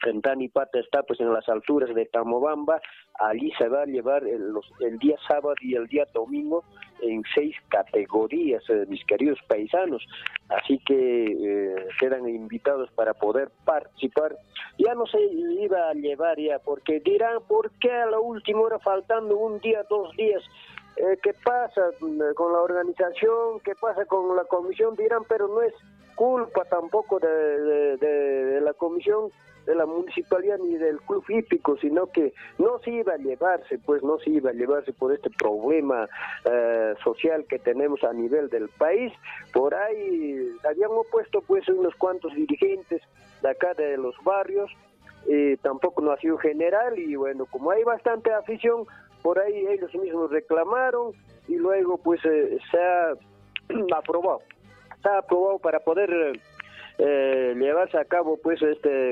Fentanipata está pues en las alturas de Tambobamba. Allí se va a llevar el día sábado y el día domingo en 6 categorías, mis queridos paisanos. Así que quedan invitados para poder participar. Ya no se iba a llevar ya, porque dirán, ¿por qué a la última hora, faltando un día, 2 días? ¿Qué pasa con la organización? ¿Qué pasa con la comisión? Dirán, pero no es culpa tampoco de la comisión, de la municipalidad ni del club hípico, sino que no se iba a llevarse por este problema social que tenemos a nivel del país. Por ahí habían opuesto pues unos cuantos dirigentes de acá de los barrios, tampoco no ha sido general, y bueno, como hay bastante afición, por ahí ellos mismos reclamaron, y luego pues se ha aprobado para poder llevarse a cabo pues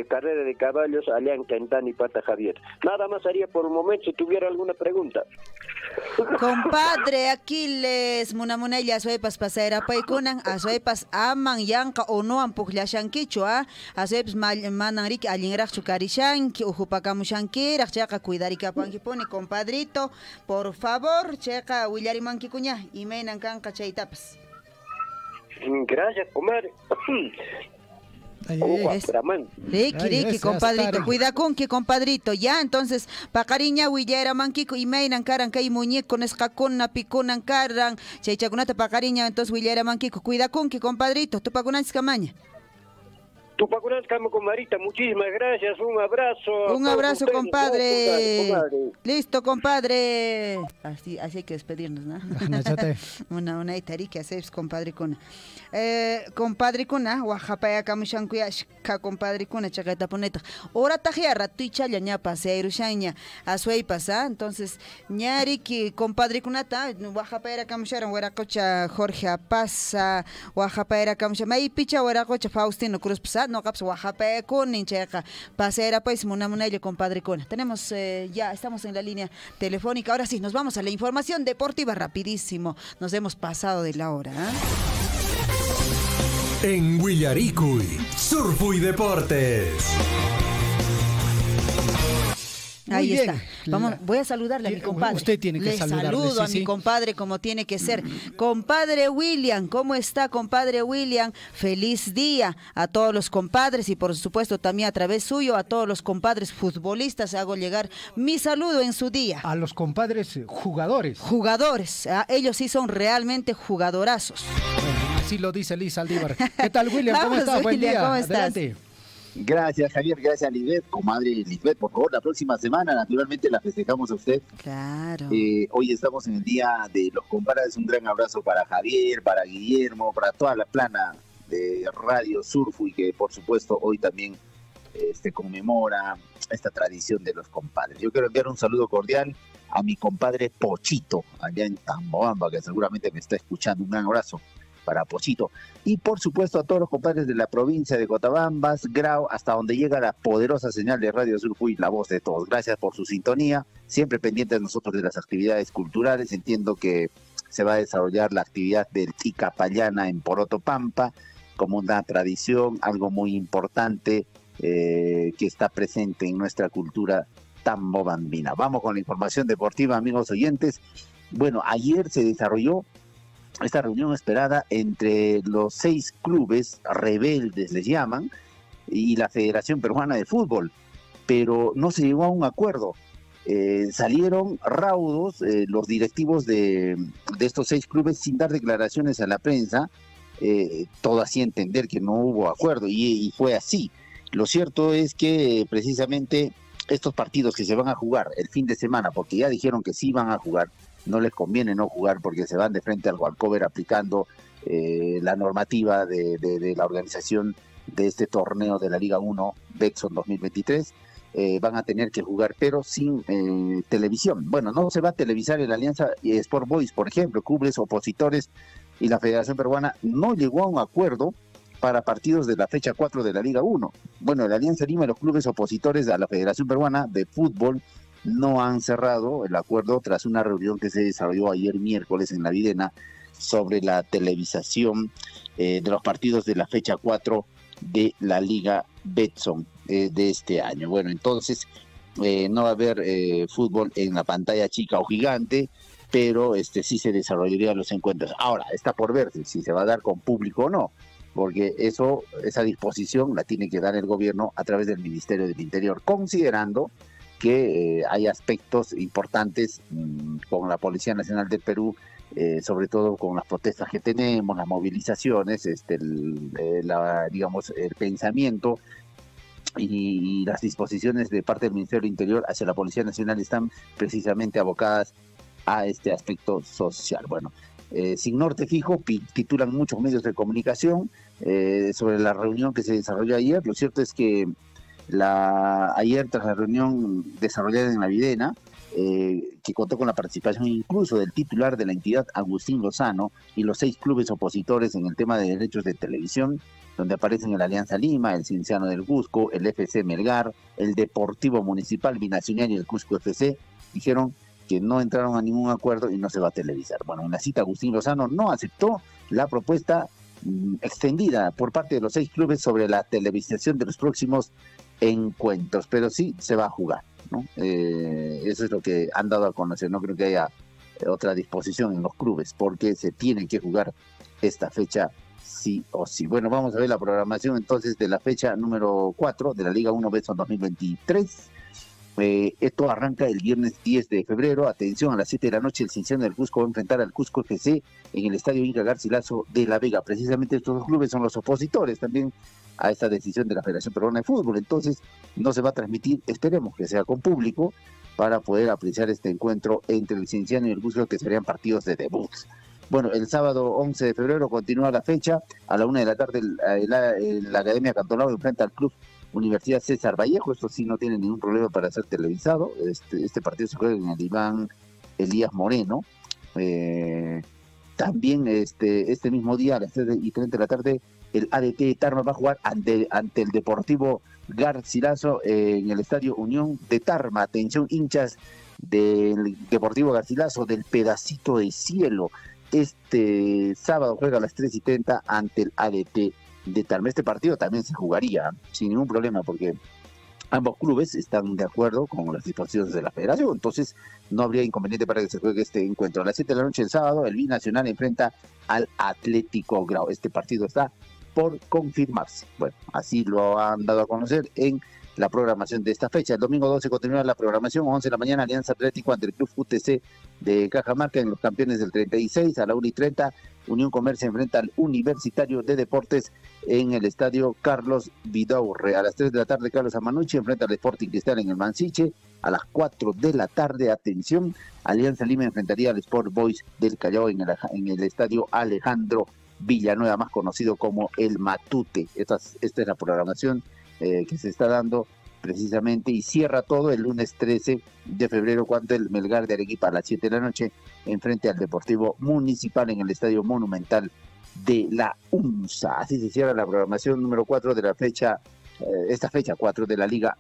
carrera de caballos allá en Quintana y Pata Javier. Nada más haría por un momento si tuviera alguna pregunta. Compadre Aquiles munamunella suepas pasera paikunan asuepas aman yanka o no ampuklashankichu asuepas mananrik alinrak chukarishanki ujupakamushanki rakchaka cuidarikapanki pone compadrito por favor cheka willarimanki kuña imeinan kanka chaytapas. Gracias, comadre. Ricky, compadrito, cuida con que compadrito, ya, entonces, pacariña huillera manquico y meinan caran que hay muñeco nescacona piconan caran, chaychakunata pacariña, entonces huillera manquico, cuida con que compadrito, tu pacunanis camaña. Tu pacunanis cama comadrita, muchísimas gracias, un abrazo. Un abrazo, ustedes, compadre. compadre. Listo, compadre. Así hay que despedirnos, ¿no? una itari que haces, compadre Cuna. Compadre Cuna, Oaxaca, Camushancuya, compadre Cuna, Chacaita Poneta. Ora tajea, ratuicha, ya pasea, Irushaña, Azuey pasa. Entonces, ñari que compadre Cunata, Oaxaca era Camusharan, Hueracocha, Jorge Apasa, Oaxaca era Camusha, May Picha, Hueracocha, Faustino Cruz Psa, no caps Oaxaca con Nincheca, pasera pues, Munamunello, compadre Cuna. Tenemos, ya estamos en la línea telefónica. Ahora sí, nos vamos a la información deportiva rapidísimo. Nos hemos pasado de la hora. En Huillaricuy, Surfu y Deportes. Ahí está. Vamos, voy a saludarle a mi compadre. Usted tiene que saludarle. Saludo a mi compadre como tiene que ser. Compadre William, ¿cómo está, compadre William? Feliz día a todos los compadres y por supuesto también a través suyo a todos los compadres futbolistas. Hago llegar mi saludo en su día. A los compadres jugadores. Jugadores, ellos sí son realmente jugadorazos. Bueno, así lo dice Liz Aldívar. ¿Qué tal, William? ¿Cómo estás? Buen día. ¿Cómo estás? Adelante. Gracias, Javier, gracias, Lisbeth, comadre Lisbeth, por favor, la próxima semana naturalmente la festejamos a usted. Claro. Hoy estamos en el Día de los Compadres, un gran abrazo para Javier, para Guillermo, para toda la plana de Radio Surfu y que por supuesto hoy también se conmemora esta tradición de los compadres. Yo quiero enviar un saludo cordial a mi compadre Pochito, allá en Tambobamba, que seguramente me está escuchando, un gran abrazo para Pochito. Y por supuesto a todos los compadres de la provincia de Cotabambas, Grau, hasta donde llega la poderosa señal de Radio Surfu y la voz de todos. Gracias por su sintonía, siempre pendientes nosotros de las actividades culturales. Entiendo que se va a desarrollar la actividad del Ticapayana en Poroto Pampa, como una tradición, algo muy importante que está presente en nuestra cultura tambobambina. Vamos con la información deportiva, amigos oyentes. Bueno, ayer se desarrolló esta reunión esperada entre los 6 clubes rebeldes, les llaman, y la Federación Peruana de Fútbol, pero no se llegó a un acuerdo. Salieron raudos los directivos de estos 6 clubes sin dar declaraciones a la prensa, todo hacía entender que no hubo acuerdo, y fue así. Lo cierto es que precisamente estos partidos que se van a jugar el fin de semana, porque ya dijeron que sí van a jugar, no les conviene no jugar porque se van de frente al walkover aplicando la normativa de la organización de este torneo de la Liga 1 Bexon 2023. Van a tener que jugar, pero sin televisión. Bueno, no se va a televisar en la Alianza Sport Boys, por ejemplo, clubes opositores y la Federación Peruana no llegó a un acuerdo para partidos de la fecha 4 de la Liga 1. Bueno, la Alianza Lima y los clubes opositores a la Federación Peruana de Fútbol no han cerrado el acuerdo tras una reunión que se desarrolló ayer miércoles en la Videna sobre la televisación de los partidos de la fecha 4 de la Liga Betson de este año. Bueno, entonces no va a haber fútbol en la pantalla chica o gigante, pero sí se desarrollarían los encuentros. Ahora, está por verse si se va a dar con público o no, porque esa disposición la tiene que dar el gobierno a través del Ministerio del Interior, considerando que hay aspectos importantes con la Policía Nacional del Perú, sobre todo con las protestas que tenemos, las movilizaciones, digamos, el pensamiento y las disposiciones de parte del Ministerio del Interior hacia la Policía Nacional están precisamente abocadas a este aspecto social. Bueno, sin norte fijo, titulan muchos medios de comunicación sobre la reunión que se desarrolló ayer. Lo cierto es que ayer, tras la reunión desarrollada en la Videna, que contó con la participación incluso del titular de la entidad, Agustín Lozano, y los 6 clubes opositores en el tema de derechos de televisión, donde aparecen el Alianza Lima, el Cienciano del Cusco, el FC Melgar, el Deportivo Municipal Binacional y el Cusco FC, dijeron que no entraron a ningún acuerdo y no se va a televisar. Bueno, en la cita Agustín Lozano no aceptó la propuesta extendida por parte de los 6 clubes sobre la televisación de los próximos encuentros, pero sí se va a jugar, ¿no? Eso es lo que han dado a conocer. No creo que haya otra disposición en los clubes, porque se tiene que jugar esta fecha sí o sí. Bueno, vamos a ver la programación entonces de la fecha número 4 de la Liga 1 Betson 2023. Esto arranca el viernes 10 de febrero. Atención, a las 7 de la noche el Cienciano del Cusco va a enfrentar al Cusco FC en el estadio Inca Garcilaso de La Vega. Precisamente estos dos clubes son los opositores también a esta decisión de la Federación Peruana de Fútbol. Entonces no se va a transmitir, esperemos que sea con público, para poder apreciar este encuentro entre el Cienciano y el Cusco, que serían partidos de debut. Bueno, el sábado 11 de febrero continúa la fecha. A la 1 de la tarde la Academia Cantolao enfrenta al Club Universidad César Vallejo. Esto sí no tiene ningún problema para ser televisado. Este partido se juega en el Iván Elías Moreno. También este mismo día a las 3:30 de la tarde el ADT Tarma va a jugar ante el Deportivo Garcilaso en el Estadio Unión de Tarma. Atención, hinchas del Deportivo Garcilaso, del pedacito de cielo. Este sábado juega a las 3:30 ante el ADT de Tarma. Este partido también se jugaría sin ningún problema, porque ambos clubes están de acuerdo con las disposiciones de la federación, entonces no habría inconveniente para que se juegue este encuentro. A las 7 de la noche el sábado, el Binacional enfrenta al Atlético Grau. Este partido está por confirmarse. Bueno, así lo han dado a conocer en la programación de esta fecha. El domingo 12 continúa la programación, 11 de la mañana, Alianza Atlético ante el Club UTC de Cajamarca en los campeones del 36. A la 1:30, Unión Comercio enfrenta al Universitario de Deportes en el Estadio Carlos Vidaurre. A las 3 de la tarde, Carlos Amanucci enfrenta al Sporting Cristal en el Mansiche. A las 4 de la tarde, atención, Alianza Lima enfrentaría al Sport Boys del Callao en el Estadio Alejandro Villanueva, más conocido como el Matute. Esta es la programación que se está dando precisamente, y cierra todo el lunes 13 de febrero, cuando el Melgar de Arequipa a las 7 de la noche enfrente al Deportivo Municipal en el Estadio Monumental de la UNSA. Así se cierra la programación número 4 de la fecha, esta fecha 4 de la Liga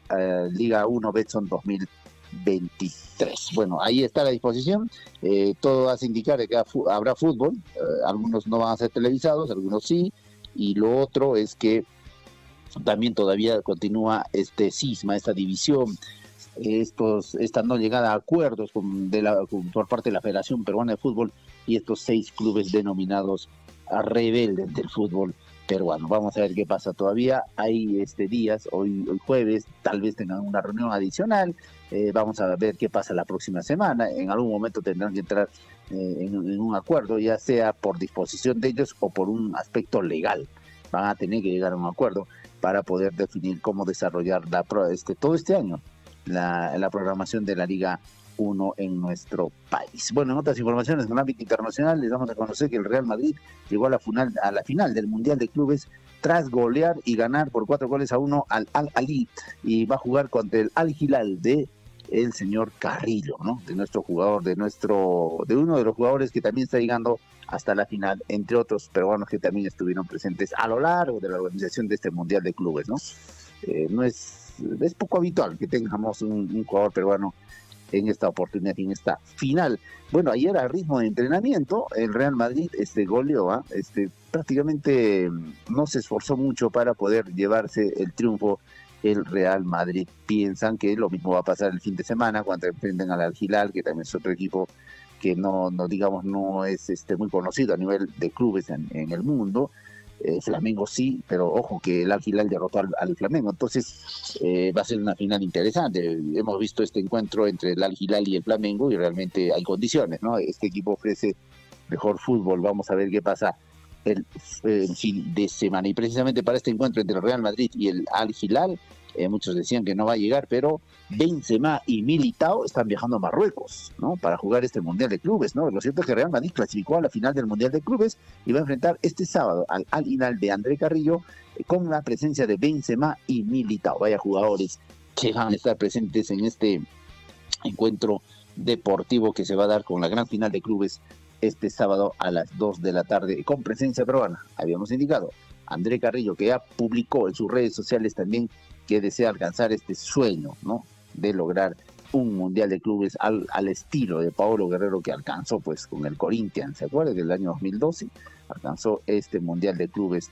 1 Betson 2023. Bueno, ahí está la disposición. Todo hace indicar que habrá fútbol. Algunos no van a ser televisados, algunos sí, y lo otro es que también todavía continúa este cisma, esta división, esta no llegada a acuerdos por parte de la Federación Peruana de Fútbol y estos 6 clubes denominados rebeldes del fútbol peruano. Vamos a ver qué pasa. Todavía hay días, hoy jueves, tal vez tengan una reunión adicional. Vamos a ver qué pasa la próxima semana. En algún momento tendrán que entrar en un acuerdo, ya sea por disposición de ellos o por un aspecto legal. Van a tener que llegar a un acuerdo para poder definir cómo desarrollar todo este año la programación de la Liga 1 en nuestro país. Bueno, en otras informaciones en el ámbito internacional les vamos a conocer que el Real Madrid llegó a la final del Mundial de Clubes tras golear y ganar por 4-1 al Al-Ahly, y va a jugar contra el Al-Hilal de el señor Carrillo, ¿no? De nuestro jugador, de uno de los jugadores que también está llegando hasta la final, entre otros peruanos que también estuvieron presentes a lo largo de la organización de este Mundial de Clubes, ¿no? Es poco habitual que tengamos un jugador peruano en esta oportunidad, en esta final. Bueno, ayer a ritmo de entrenamiento, el Real Madrid goleó, prácticamente no se esforzó mucho para poder llevarse el triunfo. El Real Madrid piensan que lo mismo va a pasar el fin de semana cuando enfrenten al Al-Hilal, que también es otro equipo que no es muy conocido a nivel de clubes en el mundo. Flamengo sí, pero ojo que el Al-Hilal derrotó al Flamengo, entonces va a ser una final interesante. Hemos visto este encuentro entre el Al-Hilal y el Flamengo y realmente hay condiciones, ¿no? Este equipo ofrece mejor fútbol. Vamos a ver qué pasa el fin de semana. Y precisamente para este encuentro entre el Real Madrid y el Al-Hilal, muchos decían que no va a llegar, pero Benzema y Militao están viajando a Marruecos, ¿no? Para jugar este Mundial de Clubes, ¿no? Lo cierto es que Real Madrid clasificó a la final del Mundial de Clubes y va a enfrentar este sábado al Al-Hilal de André Carrillo, con la presencia de Benzema y Militao. Vaya jugadores que van a estar presentes en este encuentro deportivo que se va a dar con la gran final de clubes este sábado a las 2 de la tarde, con presencia peruana, habíamos indicado. Real Madrid André Carrillo, que ya publicó en sus redes sociales también que desea alcanzar este sueño, ¿no?, de lograr un mundial de clubes al estilo de Paolo Guerrero, que alcanzó pues con el Corinthians, ¿se acuerdan? Del año 2012 alcanzó este mundial de clubes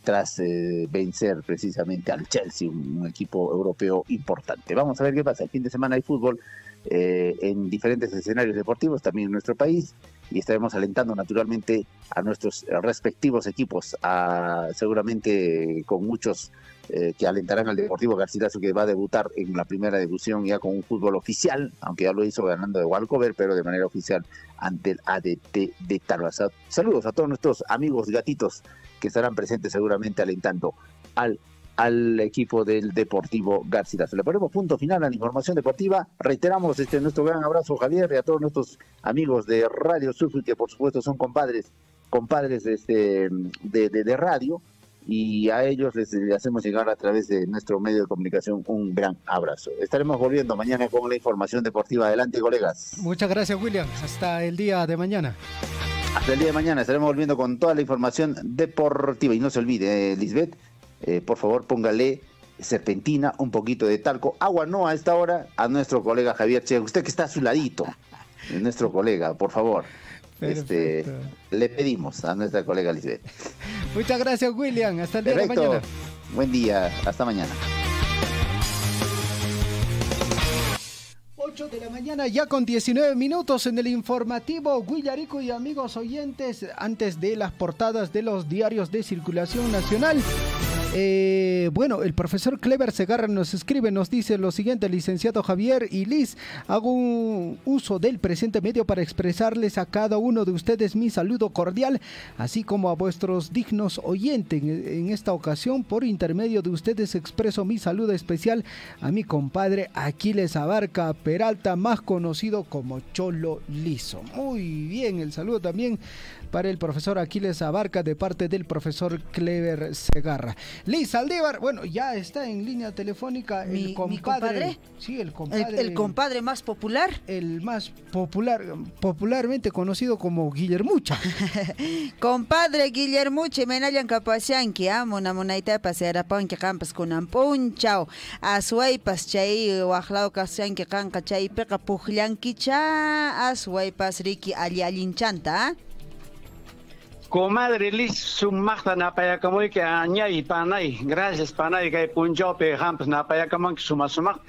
tras vencer precisamente al Chelsea, un equipo europeo importante. Vamos a ver qué pasa. El fin de semana hay fútbol en diferentes escenarios deportivos, también en nuestro país, y estaremos alentando naturalmente a nuestros respectivos equipos, seguramente con muchos que alentarán al Deportivo Garcilaso, que va a debutar en la primera división ya con un fútbol oficial, aunque ya lo hizo ganando de Walcover, pero de manera oficial ante el ADT de Tarbaza. Saludos a todos nuestros amigos gatitos que estarán presentes seguramente alentando al equipo del Deportivo Garcilaso. Le ponemos punto final a la información deportiva. Reiteramos nuestro gran abrazo, Javier, y a todos nuestros amigos de Radio Surfui, que por supuesto son compadres de radio, y a ellos les hacemos llegar a través de nuestro medio de comunicación un gran abrazo. Estaremos volviendo mañana con la información deportiva. Adelante, colegas. Muchas gracias, William. Hasta el día de mañana. Hasta el día de mañana estaremos volviendo con toda la información deportiva. Y no se olvide, Lisbeth, por favor, póngale serpentina, un poquito de talco, agua no a esta hora, a nuestro colega Javier Che, usted que está a su ladito, nuestro colega, por favor. Le pedimos a nuestra colega Lisbeth. Muchas gracias, William. Hasta el día Perfecto. de mañana. Buen día. Hasta mañana. 8 de la mañana, ya con 19 minutos en el informativo Guillarico y amigos oyentes, antes de las portadas de los diarios de circulación nacional. Bueno, el profesor Clever Segarra nos escribe, nos dice lo siguiente: licenciado Javier y Liz, hago un uso del presente medio para expresarles a cada uno de ustedes mi saludo cordial, así como a vuestros dignos oyentes. En esta ocasión, por intermedio de ustedes, expreso mi saludo especial a mi compadre Aquiles Abarca Peralta, más conocido como Cholo Lizo. Muy bien, el saludo también para el profesor Aquiles Abarca de parte del profesor Clever Segarra. Liz Saldívar, bueno, ya está en línea telefónica el compadre. ¿Mi compadre? Sí, el compadre. ¿El compadre más popular? El más popularmente conocido como Guillermucha. Compadre Guillermucha, menayan kapasianki, mona monaita pasera panque campas con ampunchao. Asuaipas chay, wajlao kasianki kanka chay, peca pujliankicha, asuaipas riki alialinchanta, Comadre Liz, sumachta napayacamoy que añay panay, gracias panay que punjope hamps napayacamoy sumak.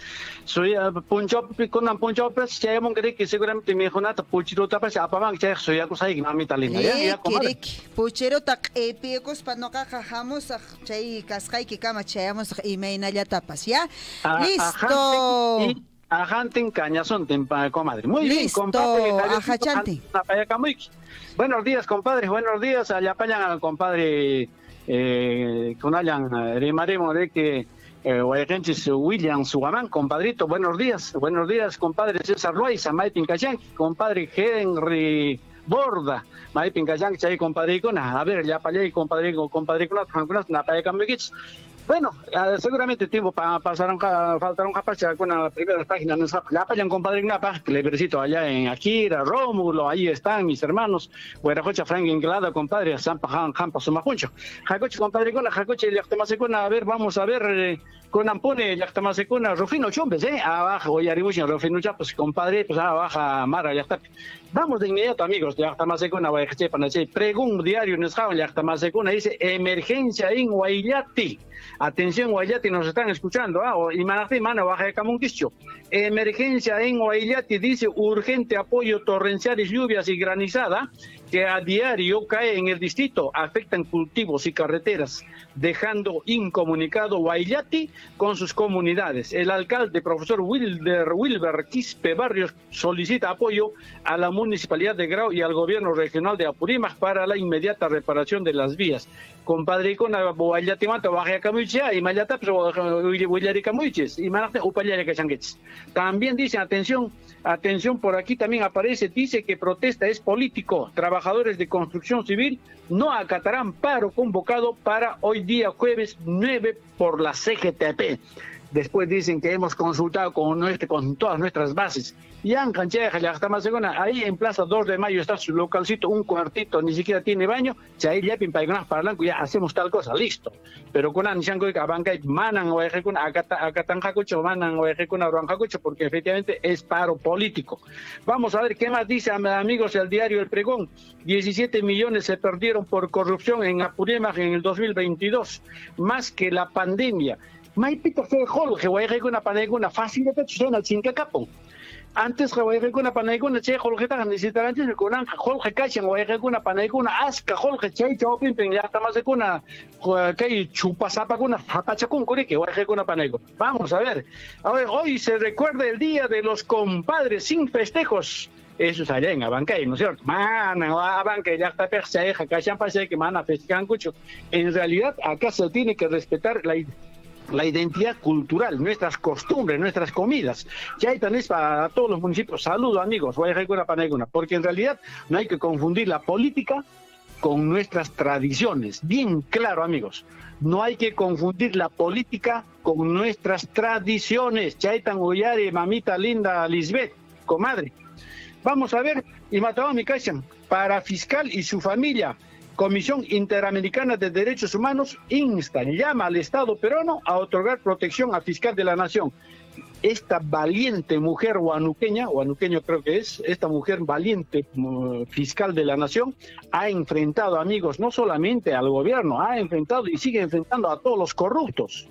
Soy punjope con un punjope, si mon que seguramente me jonata puchiro tapas apamang che soy acusai mamita linda. Ya comadre. Puchiro tak epicos panoca jajamos chay cascay que cama chayamos y meina ya tapas, ¿ya? Listo. Ajanten cañazón, comadre. Muy bien, compadre. Ajachante. Buenos días, compadre. Buenos días. Allá payan al compadre con Alan Remaremo de que William Sugamán, compadrito. Buenos días, compadre César Loaiza, Maipin Cayán, compadre Henry Borda, Maipin Cayán, Chay, compadre Cona. A ver, ya payay, compadre Cona, Napaya Cambiquich. Bueno, seguramente tiempo faltaron capaz con las primeras páginas. La payan compadre Gnapa, Clevercito allá en Akira, Rómulo, ahí están mis hermanos. Huerajocha, Frank Inglada, compadre, Zampa, Jampa, Sumapuncho. Jacoche, compadre Cona, Jacoche, Yactamasecuna, a ver, vamos a ver, con Ampone, Yactamasecuna, Rufino Chumbes, abajo, y Aribuchin, Rufino Chapos, compadre, pues abajo, Mara, Yactap. Vamos de inmediato, amigos, Yactamasecuna, Huayache, Panache, pregún diario, Nesjao, Yactamasecuna, dice, emergencia en Huayllati. Atención, Guayati, nos están escuchando. Y Manacé, Mana, Baja de Camonquischo. Emergencia en Guayati, dice urgente apoyo torrenciales, lluvias y granizada que a diario cae en el distrito, afectan cultivos y carreteras, dejando incomunicado Guayati con sus comunidades. El alcalde, profesor Wilber Quispe Barrios, solicita apoyo a la Municipalidad de Grau y al Gobierno Regional de Apurímac para la inmediata reparación de las vías. Compadre, con Guayati Mata, Baja Camuicha y Mayata, Guayari Camuiches y Manate, Upayari Cachanguets. También dice, atención, por aquí también aparece, dice que protesta es político. Trabajadores de construcción civil no acatarán paro convocado para hoy día jueves 9 por la CGTP. Después dicen que hemos consultado con todas nuestras bases. Ahí en Plaza 2 de Mayo está su localcito, un cuartito, ni siquiera tiene baño. Ya hacemos tal cosa, listo. Pero con porque efectivamente es paro político. Vamos a ver qué más dice, amigos, el diario El Pregón. 17 millones se perdieron por corrupción en Apurímac en el 2022, más que la pandemia. Maipito fue Jorge, una paneguna fácil de persona, chinca capo. Antes que una paneguna, che, Jorge, necesitan antes de con Jorge Cachan, una paneguna, asca, Jorge, che, chopin, ya está más de una, que chupasapa con una zapachacun, que una paneguna. Vamos a ver. Hoy se recuerda el Día de los Compadres sin festejos. Eso es allá en Abancay, ¿no es cierto? Abancay ya está perseja, acá ya parece que mana festejan mucho. En realidad, acá se tiene que respetar la identidad cultural, nuestras costumbres, nuestras comidas. Ya hay también para todos los municipios. Saludos, amigos, porque en realidad no hay que confundir la política con nuestras tradiciones. Bien claro, amigos. No hay que confundir la política con nuestras tradiciones. Chaitan Uyari, mamita linda Lisbeth, comadre. Vamos a ver, y mataba mi casa, para fiscal y su familia. Comisión Interamericana de Derechos Humanos llama al Estado peruano a otorgar protección a fiscal de la Nación. Esta valiente mujer huanuqueño creo que es, esta mujer valiente fiscal de la Nación, ha enfrentado, amigos, no solamente al gobierno, ha enfrentado y sigue enfrentando a todos los corruptos.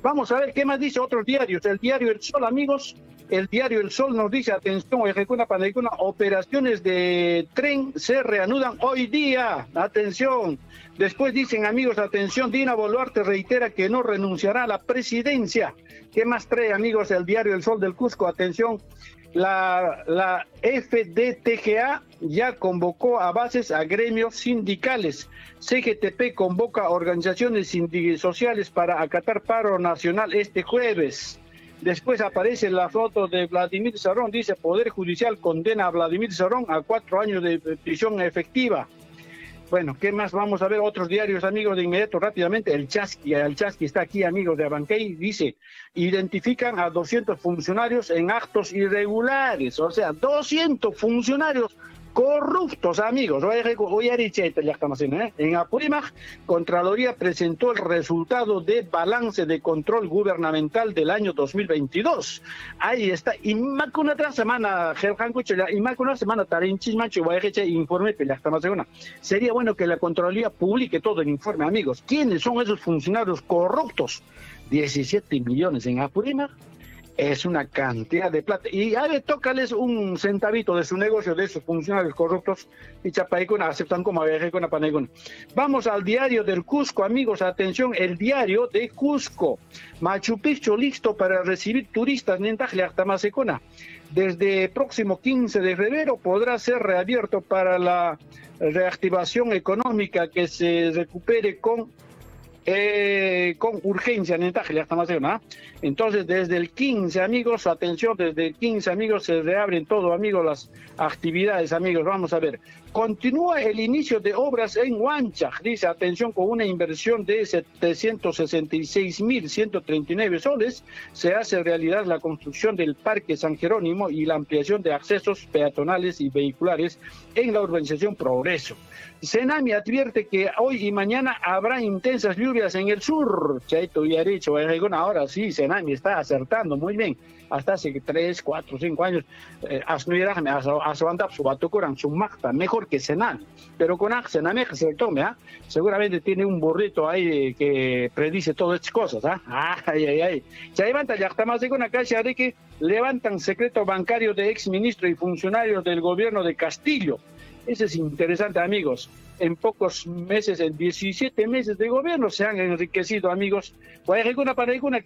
Vamos a ver qué más dice otros diarios. El diario El Sol, amigos. El diario El Sol nos dice, atención, operaciones de tren se reanudan hoy día. Atención. Después dicen, amigos, atención, Dina Boluarte reitera que no renunciará a la presidencia. ¿Qué más trae, amigos, el diario El Sol del Cusco? Atención, la FDTGA ya convocó a bases a gremios sindicales. CGTP convoca a organizaciones sociales para acatar paro nacional este jueves. Después aparece la foto de Vladimir Cerrón, dice Poder Judicial condena a Vladimir Cerrón a 4 años de prisión efectiva. Bueno, ¿qué más? Vamos a ver otros diarios, amigos, de inmediato, rápidamente. El Chasqui está aquí, amigos de Abancay, dice, identifican a 200 funcionarios en actos irregulares, o sea, 200 funcionarios corruptos, amigos. En Apurímac, Contraloría presentó el resultado de balance de control gubernamental del año 2022. Ahí está. Y más que una semana, informe. Sería bueno que la Contraloría publique todo el informe, amigos. ¿Quiénes son esos funcionarios corruptos? 17 millones en Apurímac. Es una cantidad de plata. Y a ver, tócales un centavito de su negocio, de esos funcionarios corruptos, y Chapaicuna aceptan como con Paneguna. Vamos al diario del Cusco, amigos, atención, el diario de Cusco. Machu Picchu listo para recibir turistas, desde el próximo 15 de febrero podrá ser reabierto para la reactivación económica que se recupere con urgencia. Entonces, desde el 15, amigos, atención, desde el 15, amigos, se reabren todo, amigos, las actividades, amigos. Vamos a ver. Continúa el inicio de obras en Huanchac, dice, atención, con una inversión de 766.139 soles, se hace realidad la construcción del Parque San Jerónimo y la ampliación de accesos peatonales y vehiculares en la urbanización Progreso. Senami advierte que hoy y mañana habrá intensas lluvias en el sur. Chaito y Aricho, ahora sí, Senami está acertando muy bien. Hasta hace 3, 4, 5 años, mejor que Senami. Pero con Senami se le tome, seguramente tiene un burrito ahí que predice todas estas cosas. Se levanta ya está más de una calle de que levantan secreto bancario de exministro y funcionarios del gobierno de Castillo. Eso es interesante, amigos. En pocos meses, en 17 meses de gobierno, se han enriquecido, amigos.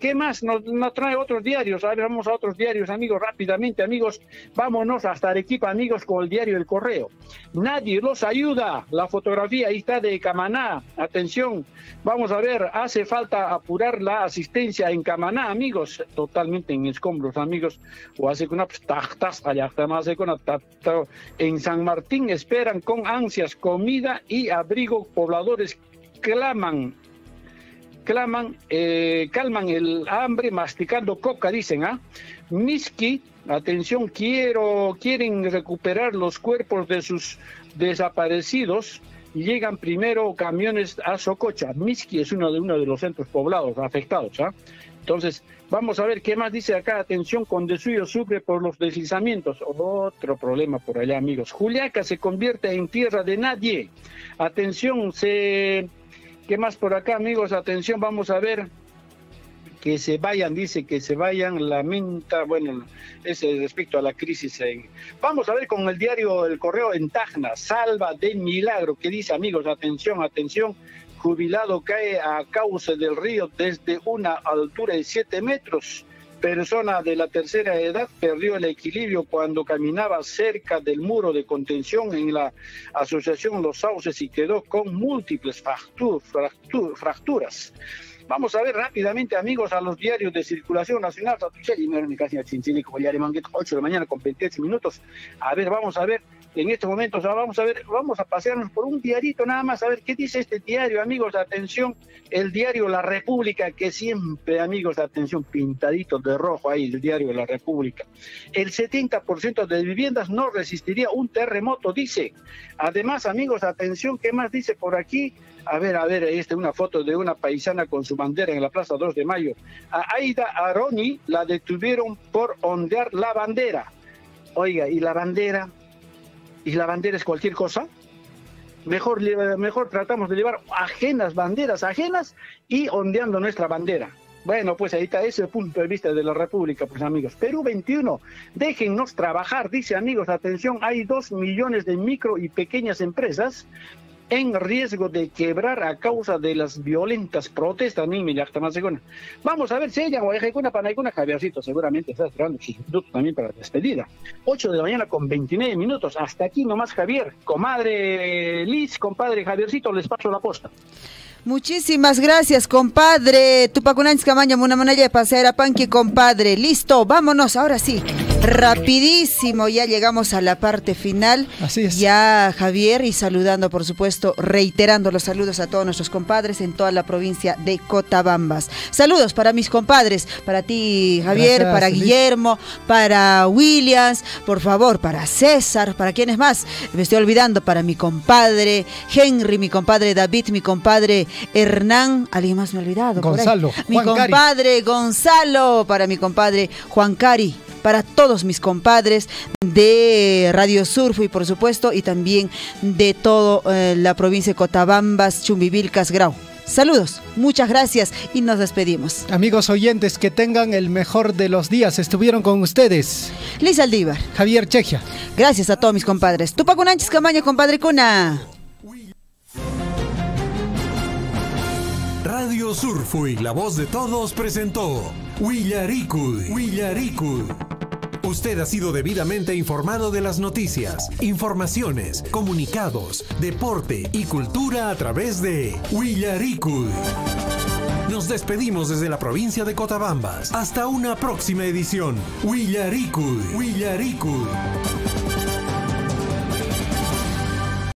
¿Qué más nos trae otros diarios? A ver, vamos a otros diarios, amigos, rápidamente, amigos. Vámonos hasta Arequipa, amigos, con el diario El Correo. Nadie los ayuda. La fotografía ahí está de Camaná. Atención, vamos a ver, hace falta apurar la asistencia en Camaná, amigos. Totalmente en escombros, amigos. O hace una en San Martín esperan con ansias comida y abrigo. Pobladores claman calman el hambre masticando coca, dicen, ¿ah? Miski, atención, quieren recuperar los cuerpos de sus desaparecidos. Llegan primero camiones a Sococha. Miski es uno de los centros poblados afectados, ¿ah? Entonces, vamos a ver qué más dice acá. Atención, Condesuyo sufre por los deslizamientos. Otro problema por allá, amigos. Juliaca se convierte en tierra de nadie. Atención, ¿qué más por acá, amigos? Atención, vamos a ver. Que se vayan, dice que se vayan, lamenta, bueno, es respecto a la crisis. Vamos a ver con el diario El Correo en Tacna, salva de milagro, que dice, amigos, atención, atención. Jubilado cae a cauce del río desde una altura de 7 metros. Persona de la tercera edad perdió el equilibrio cuando caminaba cerca del muro de contención en la asociación Los Sauces y quedó con múltiples fracturas. Vamos a ver rápidamente, amigos, a los diarios de circulación nacional. 8 de la mañana con 28 minutos. A ver, vamos a ver. En este momento, vamos a pasearnos por un diarito nada más, a ver qué dice este diario, amigos, atención, el diario La República, que siempre, amigos, atención, pintadito de rojo ahí, el diario La República. El 70% de viviendas no resistiría un terremoto, dice. Además, amigos, atención, ¿qué más dice por aquí? A ver, una foto de una paisana con su bandera en la Plaza 2 de Mayo. A Aida Aroni la detuvieron por ondear la bandera. Oiga, ¿y la bandera? ¿Y la bandera es cualquier cosa? Mejor tratamos de llevar banderas ajenas y ondeando nuestra bandera. Bueno, pues ahí está ese punto de vista de la República, pues amigos. Perú 21, déjennos trabajar, dice, amigos, atención, hay 2 millones de micro y pequeñas empresas en riesgo de quebrar a causa de las violentas protestas. Vamos a ver si ella o Ejecuna Panaicuna, Javiercito seguramente está esperando sus minutos también para la despedida. 8 de la mañana con 29 minutos. Hasta aquí nomás, Javier. Comadre Liz, compadre Javiercito, les paso la posta. Muchísimas gracias, compadre. Tupacunáns Camaña, Munamanaya de Pasera Panqui, compadre. Listo, vámonos, ahora sí. Rapidísimo, ya llegamos a la parte final. Así es. Ya, Javier, y saludando, por supuesto, reiterando los saludos a todos nuestros compadres en toda la provincia de Cotabambas. Saludos para mis compadres, para ti, Javier, gracias, para Guillermo, para Williams, por favor, para César, para quienes más. Me estoy olvidando, para mi compadre Henry, mi compadre David, mi compadre Hernán, alguien más me ha olvidado. Gonzalo, mi compadre Gonzalo, para mi compadre Juan Cari, para todos mis compadres de Radio Surfo y por supuesto, y también de toda la provincia de Cotabambas, Chumbivilcas, Grau. Saludos, muchas gracias y nos despedimos. Amigos oyentes, que tengan el mejor de los días. Estuvieron con ustedes Liz Aldívar, Javier Chejia. Gracias a todos mis compadres. Tupacunanchis Camaña, compadre Cuna. Radio Surfui, la voz de todos, presentó Huillaricud. Usted ha sido debidamente informado de las noticias, informaciones, comunicados, deporte y cultura a través de Huillaricud. Nos despedimos desde la provincia de Cotabambas. Hasta una próxima edición. Huillaricud.